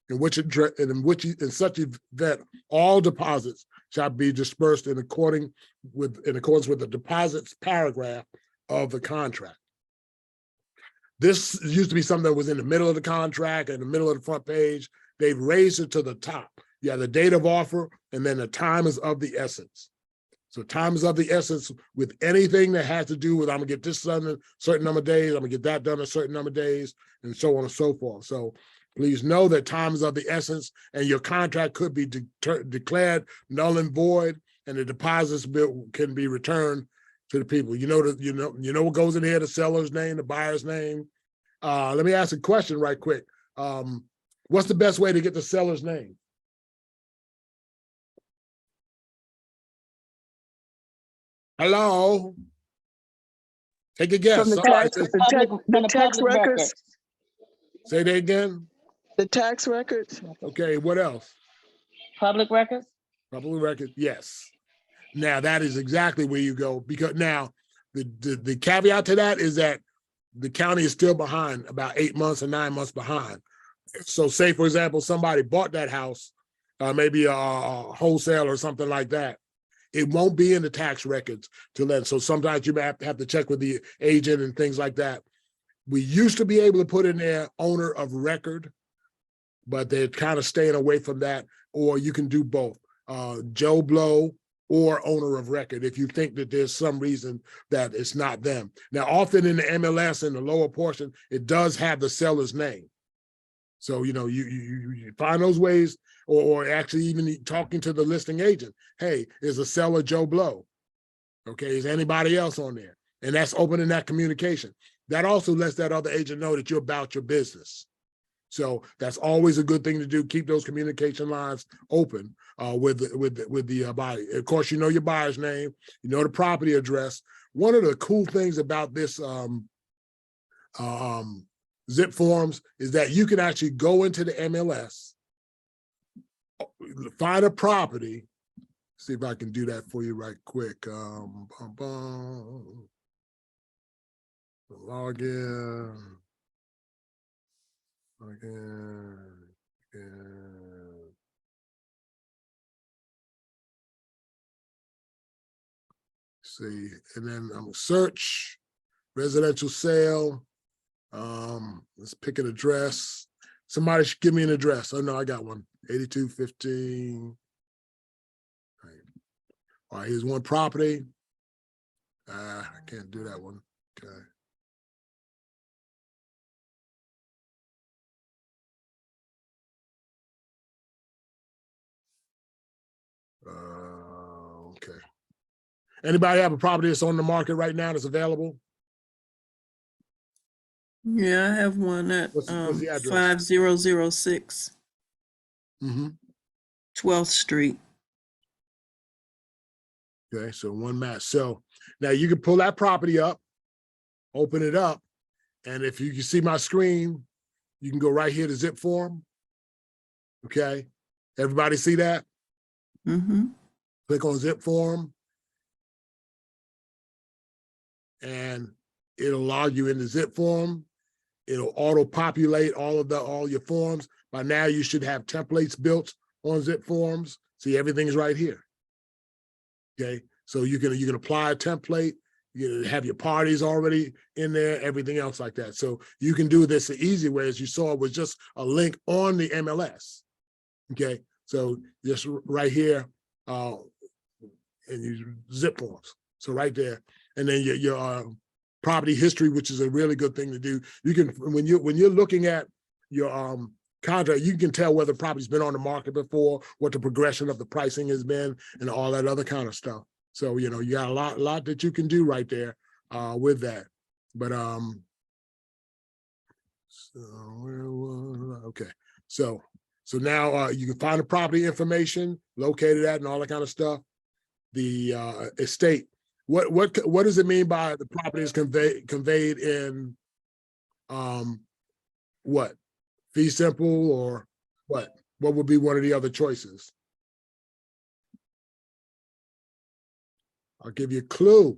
In such event, all deposits shall be dispersed in accordance with the deposits paragraph of the contract. This used to be something that was in the middle of the contract, in the middle of the front page. They've raised it to the top. You have the date of offer, and then the time is of the essence. So time is of the essence with anything that has to do with, I'm gonna get this done in a certain number of days, I'm gonna get that done in a certain number of days, and so on and so forth. So please know that time is of the essence, and your contract could be declared null and void, and the deposits can be returned to the people. You know what goes in here: the seller's name, the buyer's name. Let me ask a question right quick. What's the best way to get the seller's name? Hello? Take a guess. From the tax records. Say that again. The tax records. Okay, what else? Public records? Public records, yes. Now that is exactly where you go, because now the caveat to that is that the county is still behind, about 8 months or 9 months behind. So say, for example, somebody bought that house, maybe a wholesale or something like that. It won't be in the tax records till then. So sometimes you may have to check with the agent and things like that. We used to be able to put in there owner of record, but they're kind of staying away from that. Or you can do both, Joe Blow or owner of record, if you think that there's some reason that it's not them. Now, often in the MLS, in the lower portion, it does have the seller's name. So, you know, you find those ways, or actually even talking to the listing agent. Hey, is a seller Joe Blow? Okay, is anybody else on there? And that's opening that communication. That also lets that other agent know that you're about your business. So that's always a good thing to do. Keep those communication lines open with the buyer. Of course, you know your buyer's name, you know the property address. One of the cool things about this zip forms is that you can actually go into the MLS, find a property. See if I can do that for you right quick. Log in. See, and then I'm gonna search residential sale. Let's pick an address. Somebody should give me an address. Oh no, I got one. 8215. All right, here's one property. I can't do that one. Okay. Okay. Anybody have a property that's on the market right now that's available? Yeah, I have one at What's the address? 5006 Mm-hmm. 12th Street. Okay, so one match. So now you can pull that property up, open it up, and if you can see my screen, you can go right here to zip form. Okay, everybody see that? Mm-hmm. Click on zip form, and it'll log you into zip form. It'll auto-populate all your forms. By now, you should have templates built on zip forms. See, everything's right here. Okay, so you can apply a template. You have your parties already in there, everything else like that. So you can do this the easy way, as you saw, was just a link on the MLS. Okay, so just right here, and you zip forms. So right there, and then your property history, which is a really good thing to do. You can, when you're looking at your contract, you can tell whether the property's been on the market before, what the progression of the pricing has been, and all that other kind of stuff. So, you know, you got a lot that you can do right there with that. But so where was okay. So now you can find the property information, located at, and all that kind of stuff. The estate. What does it mean by the property is conveyed in what? Fee simple, or what? What would be one of the other choices? I'll give you a clue.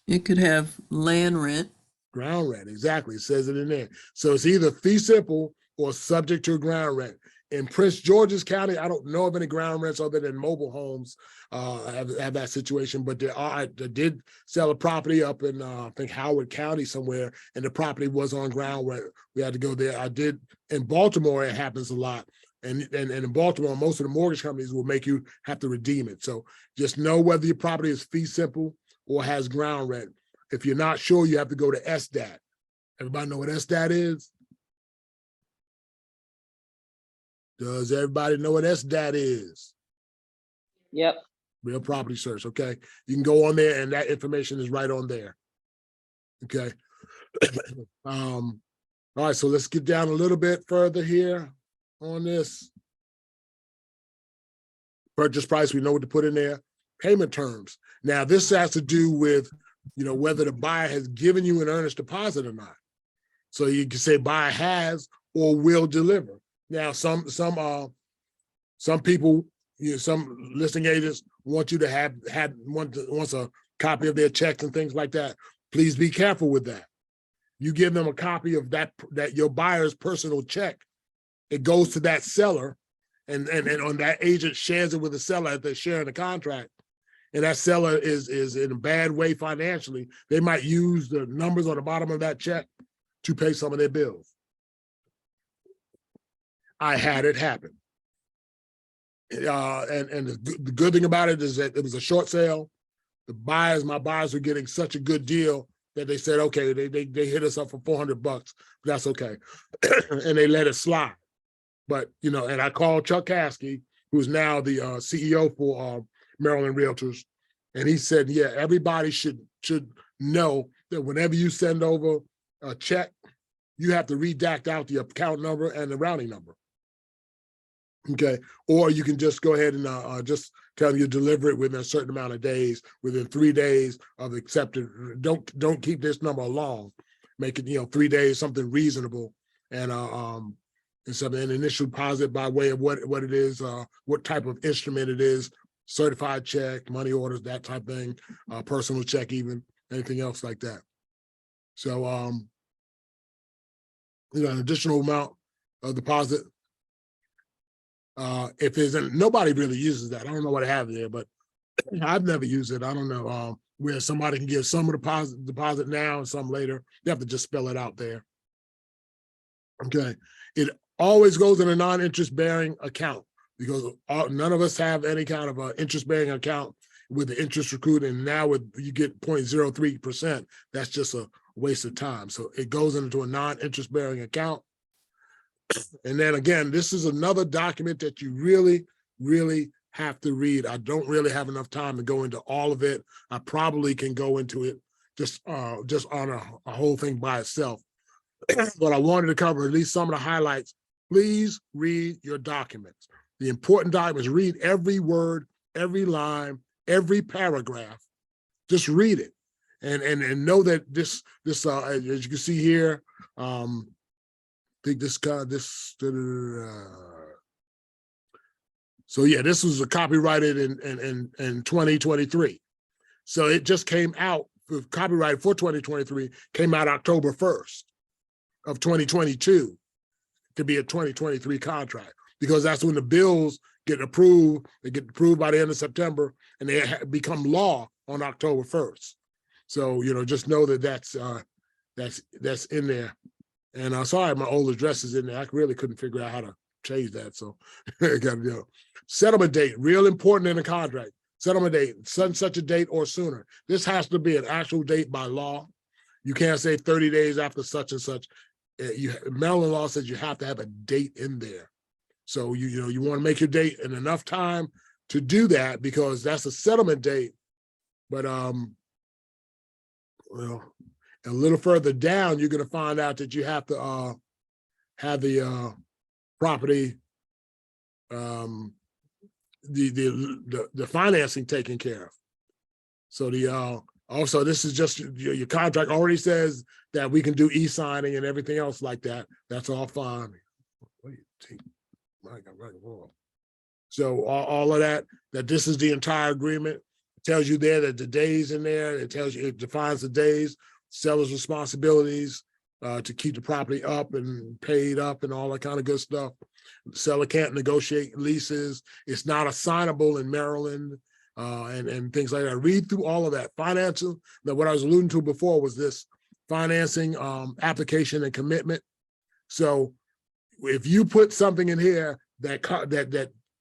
It could have land rent. Ground rent, exactly. It says it in there. So it's either fee simple or subject to ground rent. In Prince George's County, I don't know of any ground rents other than mobile homes have that situation, but I did sell a property up in I think Howard County somewhere, and the property was on ground rent. We had to go there. I did in Baltimore. It happens a lot, and in Baltimore, most of the mortgage companies will make you have to redeem it. So just know whether your property is fee simple or has ground rent. If you're not sure, you have to go to SDAT. Everybody know what SDAT is? Does everybody know what SDAT is? Yep. Real property search, okay? You can go on there and that information is right on there. Okay. All right, so let's get down a little bit further here on this. Purchase price, we know what to put in there. Payment terms. Now, this has to do with, you know, whether the buyer has given you an earnest deposit or not. So you can say buyer has or will deliver. Now, some people, you know, some listing agents want you to wants a copy of their checks and things like that. Please be careful with that. you give them a copy of that your buyer's personal check. It goes to that seller, and on that agent shares it with the seller if they're sharing the contract. And that seller is in a bad way financially. They might use the numbers on the bottom of that check to pay some of their bills. I had it happen. And the good thing about it is that it was a short sale. My buyers were getting such a good deal that they said, okay, they hit us up for $400, but that's okay. And they let it slide. But, you know, and I called Chuck Caskey, who's now the CEO for Maryland Realtors. And he said, yeah, everybody should know that whenever you send over a check, you have to redact out the account number and the routing number. Okay, or you can just go ahead and just tell them you deliver it within a certain amount of days, within 3 days of accepted. Don't keep this number long. Make it 3 days, something reasonable, and something an initial deposit by way of what it is, what type of instrument it is, certified check, money orders, that type of thing, personal check, even anything else like that. So an additional amount of deposit. If there's nobody really uses that. I don't know what I have there, but I've never used it. I don't know where somebody can give some of the deposit now and some later. You have to just spell it out there. Okay, it always goes in a non-interest bearing account because none of us have any kind of a interest bearing account with the interest recruit, and now you get 0.03%. That's just a waste of time. So it goes into a non-interest bearing account. And then again, this is another document that you really, really have to read. I don't really have enough time to go into all of it. I probably can go into it just on a whole thing by itself. But I wanted to cover at least some of the highlights. Please read your documents. The important documents, read every word, every line, every paragraph. Just read it. And know that this as you can see here, I think so yeah, this was copyrighted in 2023. So it just came out, copyrighted for 2023, came out October 1st of 2022 to be a 2023 contract, because that's when the bills get approved. They get approved by the end of September and they become law on October 1st. So, just know that that's in there. And sorry, my old address is in there. I really couldn't figure out how to change that. So I got to settlement date, real important in a contract. Settlement date, such a date or sooner. This has to be an actual date by law. You can't say 30 days after such and such. Maryland law says you have to have a date in there. So you want to make your date in enough time to do that, because that's a settlement date. But a little further down, you're going to find out that you have to have the property, the financing taken care of. So also this is just your contract already says that we can do e-signing and everything else like that. That's all fine. So all of that this is the entire agreement. It tells you there that the days in there. It defines the days. Seller's responsibilities to keep the property up and paid up and all that kind of good stuff. The seller can't negotiate leases. It's not assignable in Maryland and things like that. Read through all of that. Financial, what I was alluding to before was this financing application and commitment. So if you put something in here that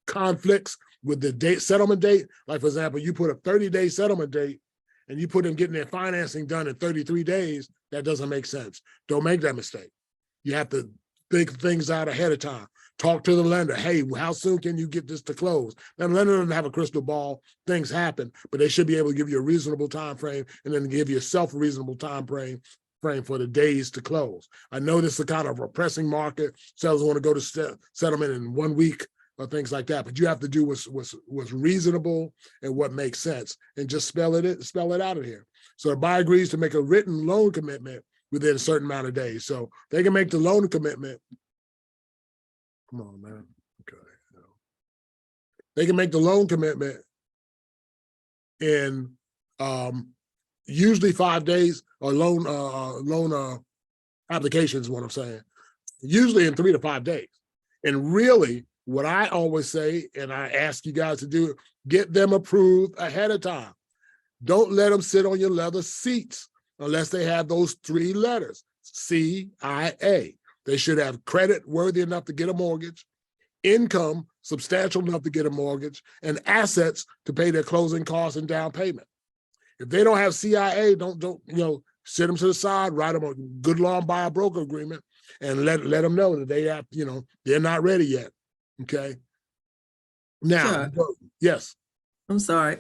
conflicts with the settlement date, like for example, you put a 30-day settlement date, and you put them getting their financing done in 33 days, that doesn't make sense. Don't make that mistake. You have to think things out ahead of time. Talk to the lender. Hey, how soon can you get this to close? Now, the lender doesn't have a crystal ball. Things happen, but they should be able to give you a reasonable time frame and then give yourself a reasonable time frame for the days to close. I know this is a kind of a pressing market. Sellers want to go to settlement in 1 week or things like that, but you have to do what's reasonable and what makes sense, and just spell it out of here. So the buyer agrees to make a written loan commitment within a certain amount of days. So they can make the loan commitment. Come on, man. Okay. They can make the loan commitment in usually 5 days, or loan applications, what I'm saying, usually in 3 to 5 days. And really, what I always say, and I ask you guys to do, get them approved ahead of time. Don't let them sit on your leather seats unless they have those 3 letters, CIA. They should have credit worthy enough to get a mortgage, income substantial enough to get a mortgage, and assets to pay their closing costs and down payment. If they don't have CIA, don't sit them to the side, write them a good long buyer broker agreement, and let them know that they have, they're not ready yet. Okay. Now, yes. I'm sorry.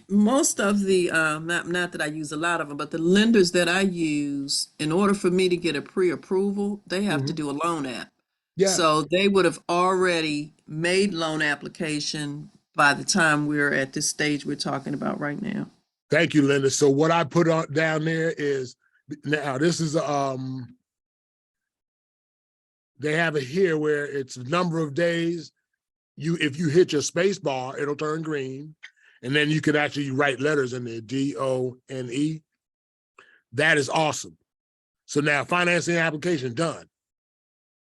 Most of the not that I use a lot of them, but the lenders that I use, in order for me to get a pre-approval, they have to do a loan app. Yeah. So they would have already made loan application by the time we're at this stage we're talking about right now. Thank you, Linda. So what I put on down there is, now this is they have it here where it's a number of days. If you hit your space bar, it'll turn green. And then you could actually write letters in there, DONE. That is awesome. So now financing application done.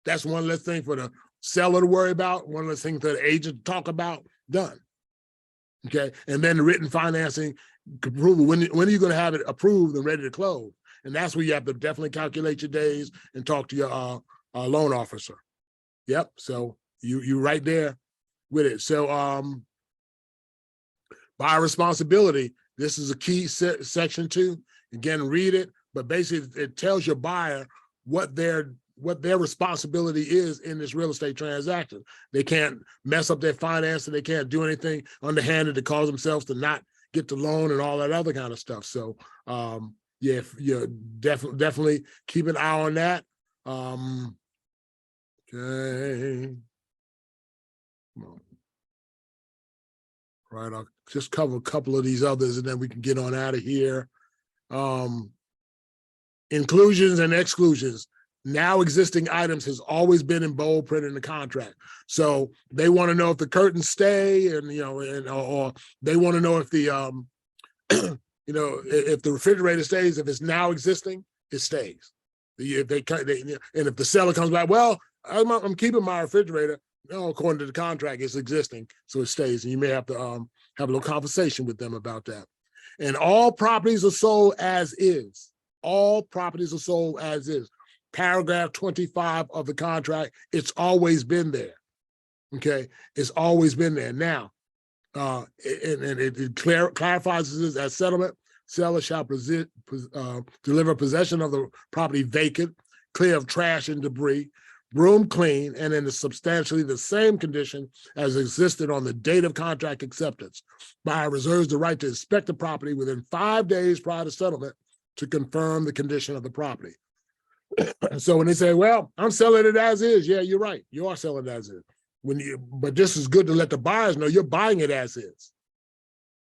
That's one less thing for the seller to worry about, one less thing for the agent to talk about, done. Okay, and then the written financing approval, when are you gonna have it approved and ready to close? And that's where you have to definitely calculate your days and talk to your loan officer. Yep, so you right there with it. So buyer responsibility, this is a key section 2. Again, read it, but basically it tells your buyer what their responsibility is in this real estate transaction. They can't mess up their finances. They can't do anything underhanded to cause themselves to not get the loan and all that other kind of stuff. So yeah, definitely keep an eye on that. Okay. Come on. Right, I'll just cover a couple of these others and then we can get on out of here. Inclusions and exclusions. Now existing items has always been in bold print in the contract. So they want to know if the curtains stay, and or they want to know if the if the refrigerator stays. If it's now existing, it stays. If and if the seller comes back, well, I'm keeping my refrigerator. No, according to the contract, it's existing, so it stays. And you may have to have a little conversation with them about that. And all properties are sold as is. All properties are sold as is. Paragraph 25 of the contract, it's always been there. Okay, it's always been there. Now, and it clarifies this as settlement. Seller shall deliver possession of the property vacant, clear of trash and debris, room clean, and in substantially the same condition as existed on the date of contract acceptance. Buyer reserves the right to inspect the property within 5 days prior to settlement to confirm the condition of the property. So when they say, well, I'm selling it as is, yeah, you're right. You are selling it as is. But this is good to let the buyers know you're buying it as is.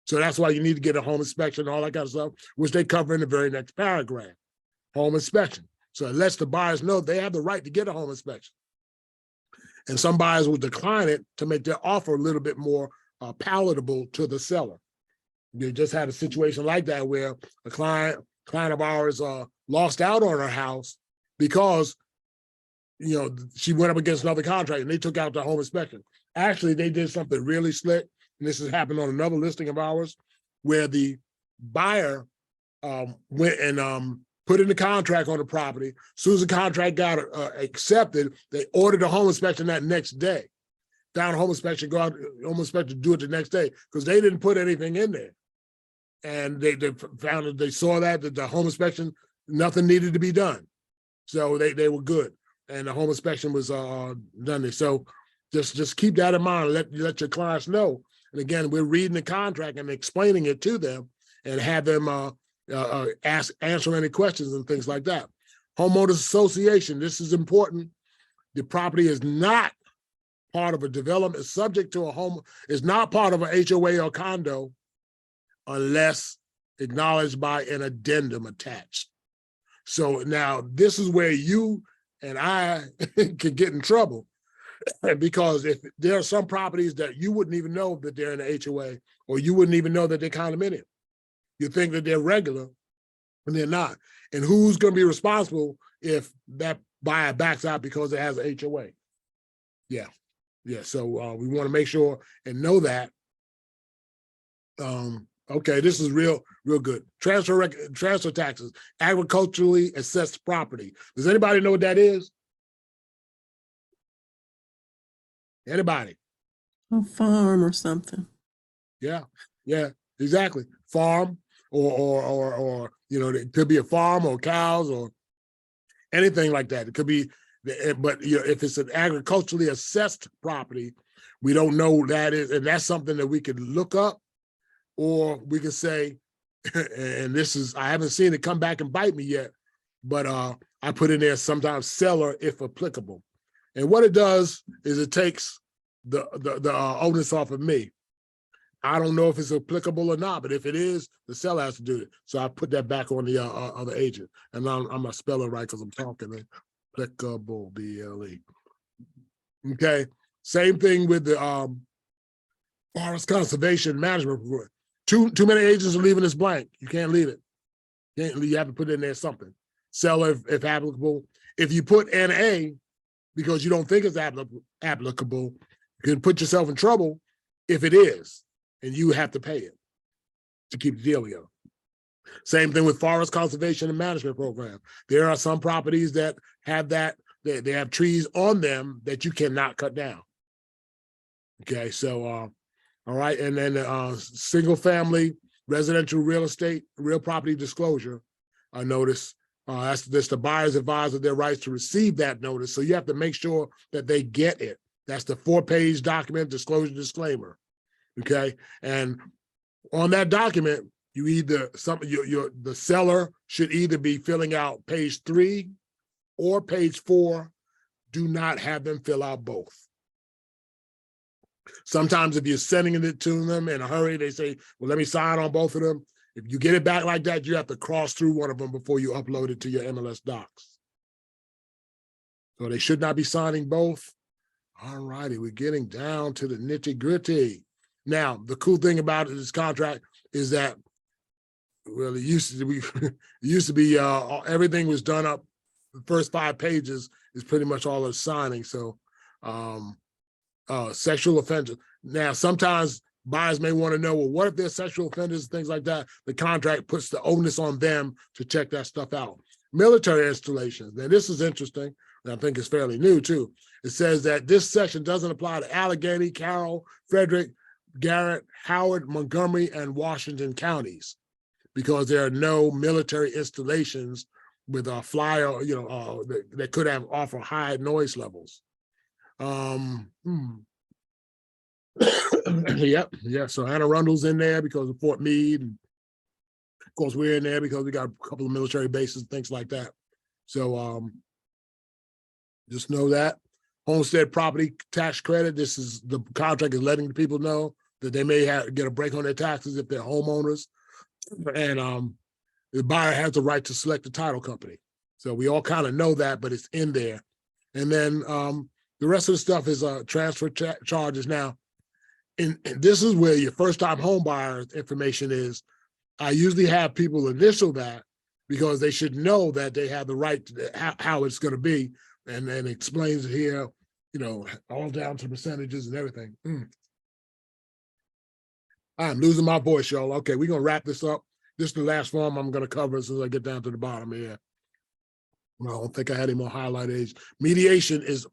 So that's why you need to get a home inspection and all that kind of stuff, which they cover in the very next paragraph, home inspection. So it lets the buyers know they have the right to get a home inspection. And some buyers will decline it to make their offer a little bit more palatable to the seller. We just had a situation like that where a client of ours lost out on her house because she went up against another contract and they took out the home inspection. Actually, they did something really slick, and this has happened on another listing of ours, where the buyer went and put in the contract on the property. As soon as the contract got accepted, they ordered a home inspection that next day. Found a home inspection, go out, home inspector do it the next day, because they didn't put anything in there. And they found that they saw that the home inspection, nothing needed to be done. So they were good. And the home inspection was done there. So just keep that in mind. Let your clients know. And again, we're reading the contract and explaining it to them and have them answer any questions and things like that. Homeowners Association, this is important. The property is not part of a development, subject to a home, is not part of an HOA or condo unless acknowledged by an addendum attached. So now this is where you and I could get in trouble, because if there are some properties that you wouldn't even know that they're in a HOA, or you wouldn't even know that they're condominium. You think that they're regular, and they're not. And who's going to be responsible if that buyer backs out because it has an HOA? Yeah. So we want to make sure and know that. Okay, this is real good. Transfer taxes, agriculturally assessed property. Does anybody know what that is? Anybody? A farm or something. Yeah, exactly. Farm or it could be a farm or cows or anything like that. It could be, but if it's an agriculturally assessed property, we don't know that is, and that's something that we could look up, or we could say, and this is, I haven't seen it come back and bite me yet, but I put in there sometimes seller if applicable. And what it does is it takes the onus off of me. I don't know if it's applicable or not, but if it is, the seller has to do it. So I put that back on the other agent. And I'm gonna spell it right because I'm talking. Applicable, BLE. Okay. Same thing with the Forest Conservation Management Report. Too many agents are leaving this blank. You can't leave it. You have to put in there something. Seller if applicable. If you put NA because you don't think it's applicable, you can put yourself in trouble if it is, and you have to pay it to keep the deal together. Same thing with Forest Conservation and Management Program. There are some properties that have that, they have trees on them that you cannot cut down. Okay, so all right, and then single family residential real estate, real property disclosure notice. That's the buyers advised of their rights to receive that notice. So you have to make sure that they get it. That's the 4-page document, disclosure disclaimer. Okay, and on that document, you either the seller should either be filling out page 3 or page 4. Do not have them fill out both. Sometimes if you're sending it to them in a hurry, they say, well, let me sign on both of them. If you get it back like that, you have to cross through one of them before you upload it to your MLS docs. So they should not be signing both. All righty, we're getting down to the nitty gritty. Now, the cool thing about this contract is that, well, it used to be everything was done up. The first 5 pages is pretty much all of signing. So sexual offenders. Now, sometimes buyers may want to know, well, what if they're sexual offenders, things like that? The contract puts the onus on them to check that stuff out. Military installations. Now, this is interesting, and I think it's fairly new too. It says that this section doesn't apply to Allegheny, Carroll, Frederick, Garrett, Howard, Montgomery, and Washington counties, because there are no military installations with a flyer, that could have offer high noise levels. Yeah. So Anne Arundel's in there because of Fort Meade. And of course, we're in there because we got a couple of military bases, things like that. So just know that. Homestead property tax credit. This is the contract is letting the people know that they may get a break on their taxes if they're homeowners. And the buyer has the right to select the title company. So we all kind of know that, but it's in there. And then the rest of the stuff is transfer charges. Now, and this is where your first-time home buyer information is. I usually have people initial that because they should know that they have the right to how it's going to be, and then it explains it here, all down to percentages and everything. I'm losing my voice, y'all. Okay, we're gonna wrap this up. This is the last form I'm gonna cover as soon as I get down to the bottom here. I don't think I had any more highlighted. Mediation is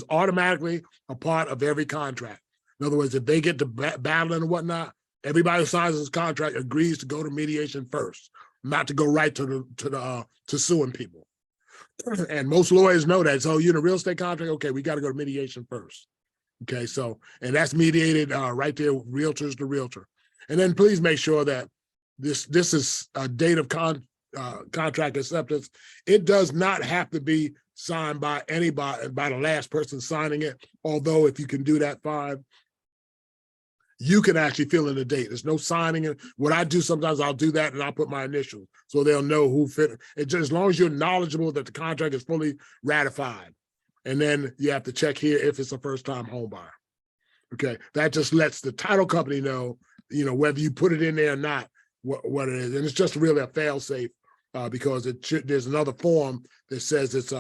automatically a part of every contract. In other words, if they get to battling and whatnot, everybody who signs this contract agrees to go to mediation first, not to go right to suing people. And most lawyers know that. So you're in a real estate contract, okay, we got to go to mediation first. Okay, so, and that's mediated right there, realtors to realtor. And then please make sure that this is a date of contract acceptance. It does not have to be signed by anybody, by the last person signing it. Although if you can do that, fine. You can actually fill in the date. There's no signing it. What I do sometimes, I'll do that and I'll put my initials so they'll know who fit. It just, as long as you're knowledgeable that the contract is fully ratified. And then you have to check here if it's a first-time home buyer. Okay, that just lets the title company know, whether you put it in there or not, what it is. And it's just really a fail-safe because there's another form that says it's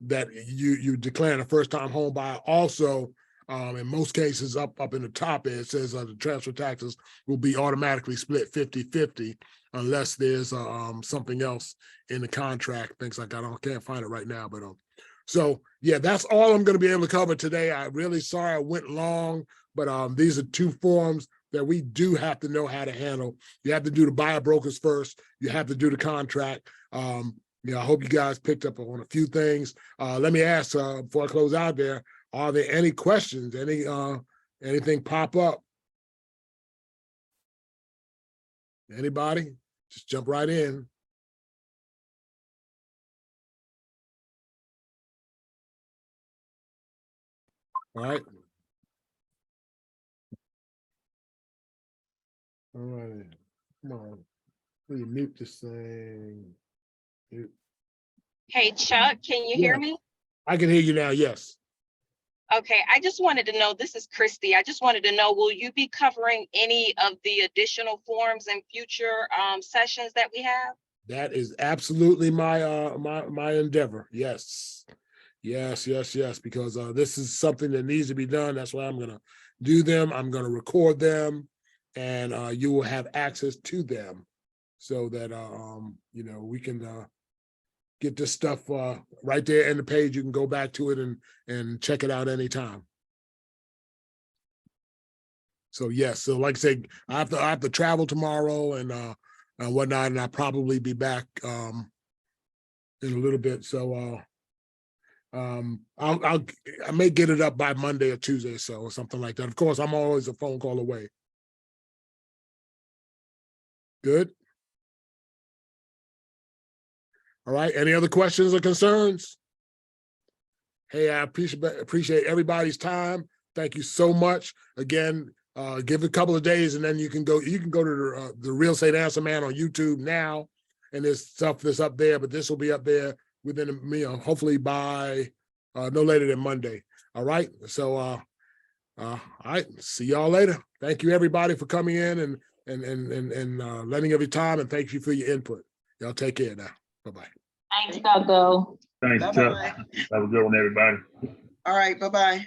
that you declaring a first-time home buyer. Also, in most cases, up in the top, it says the transfer taxes will be automatically split 50-50 unless there's something else in the contract, things like that. I can't find it right now, but so yeah, that's all I'm going to be able to cover today. I'm really sorry I went long, but these are two forms that we do have to know how to handle. You have to do the buyer brokers first. You have to do the contract. I hope you guys picked up on a few things. Let me ask before I close out there, are there any questions? Anything pop up? Anybody? Just jump right in. All right. All right. Come on. Will you mute this thing? Mute. Hey, Chuck, can you hear me? I can hear you now, yes. Okay, I just wanted to know, this is Christy. I just wanted to know, will you be covering any of the additional forms in future sessions that we have? That is absolutely my my endeavor. Yes. Yes, because this is something that needs to be done. That's why I'm gonna do them. I'm gonna record them, and you will have access to them so that we can get this stuff right there in the page. You can go back to it and check it out anytime. So yes, so like I said, I have to travel tomorrow and whatnot, and I'll probably be back in a little bit. So I may get it up by Monday or Tuesday, or something like that. Of course, I'm always a phone call away. Good. All right. Any other questions or concerns? Hey, I appreciate everybody's time. Thank you so much. Again, give it a couple of days, and then you can go to the Real Estate Answer Man on YouTube now, and there's stuff that's up there. But this will be up there within hopefully by no later than Monday. All right. So all right. See y'all later. Thank you everybody for coming in and lending of your time, and thank you for your input. Y'all take care now. Bye-bye. Thanks, Doug. Thanks, Chuck. Bye-bye. Have a good one, everybody. All right, bye-bye.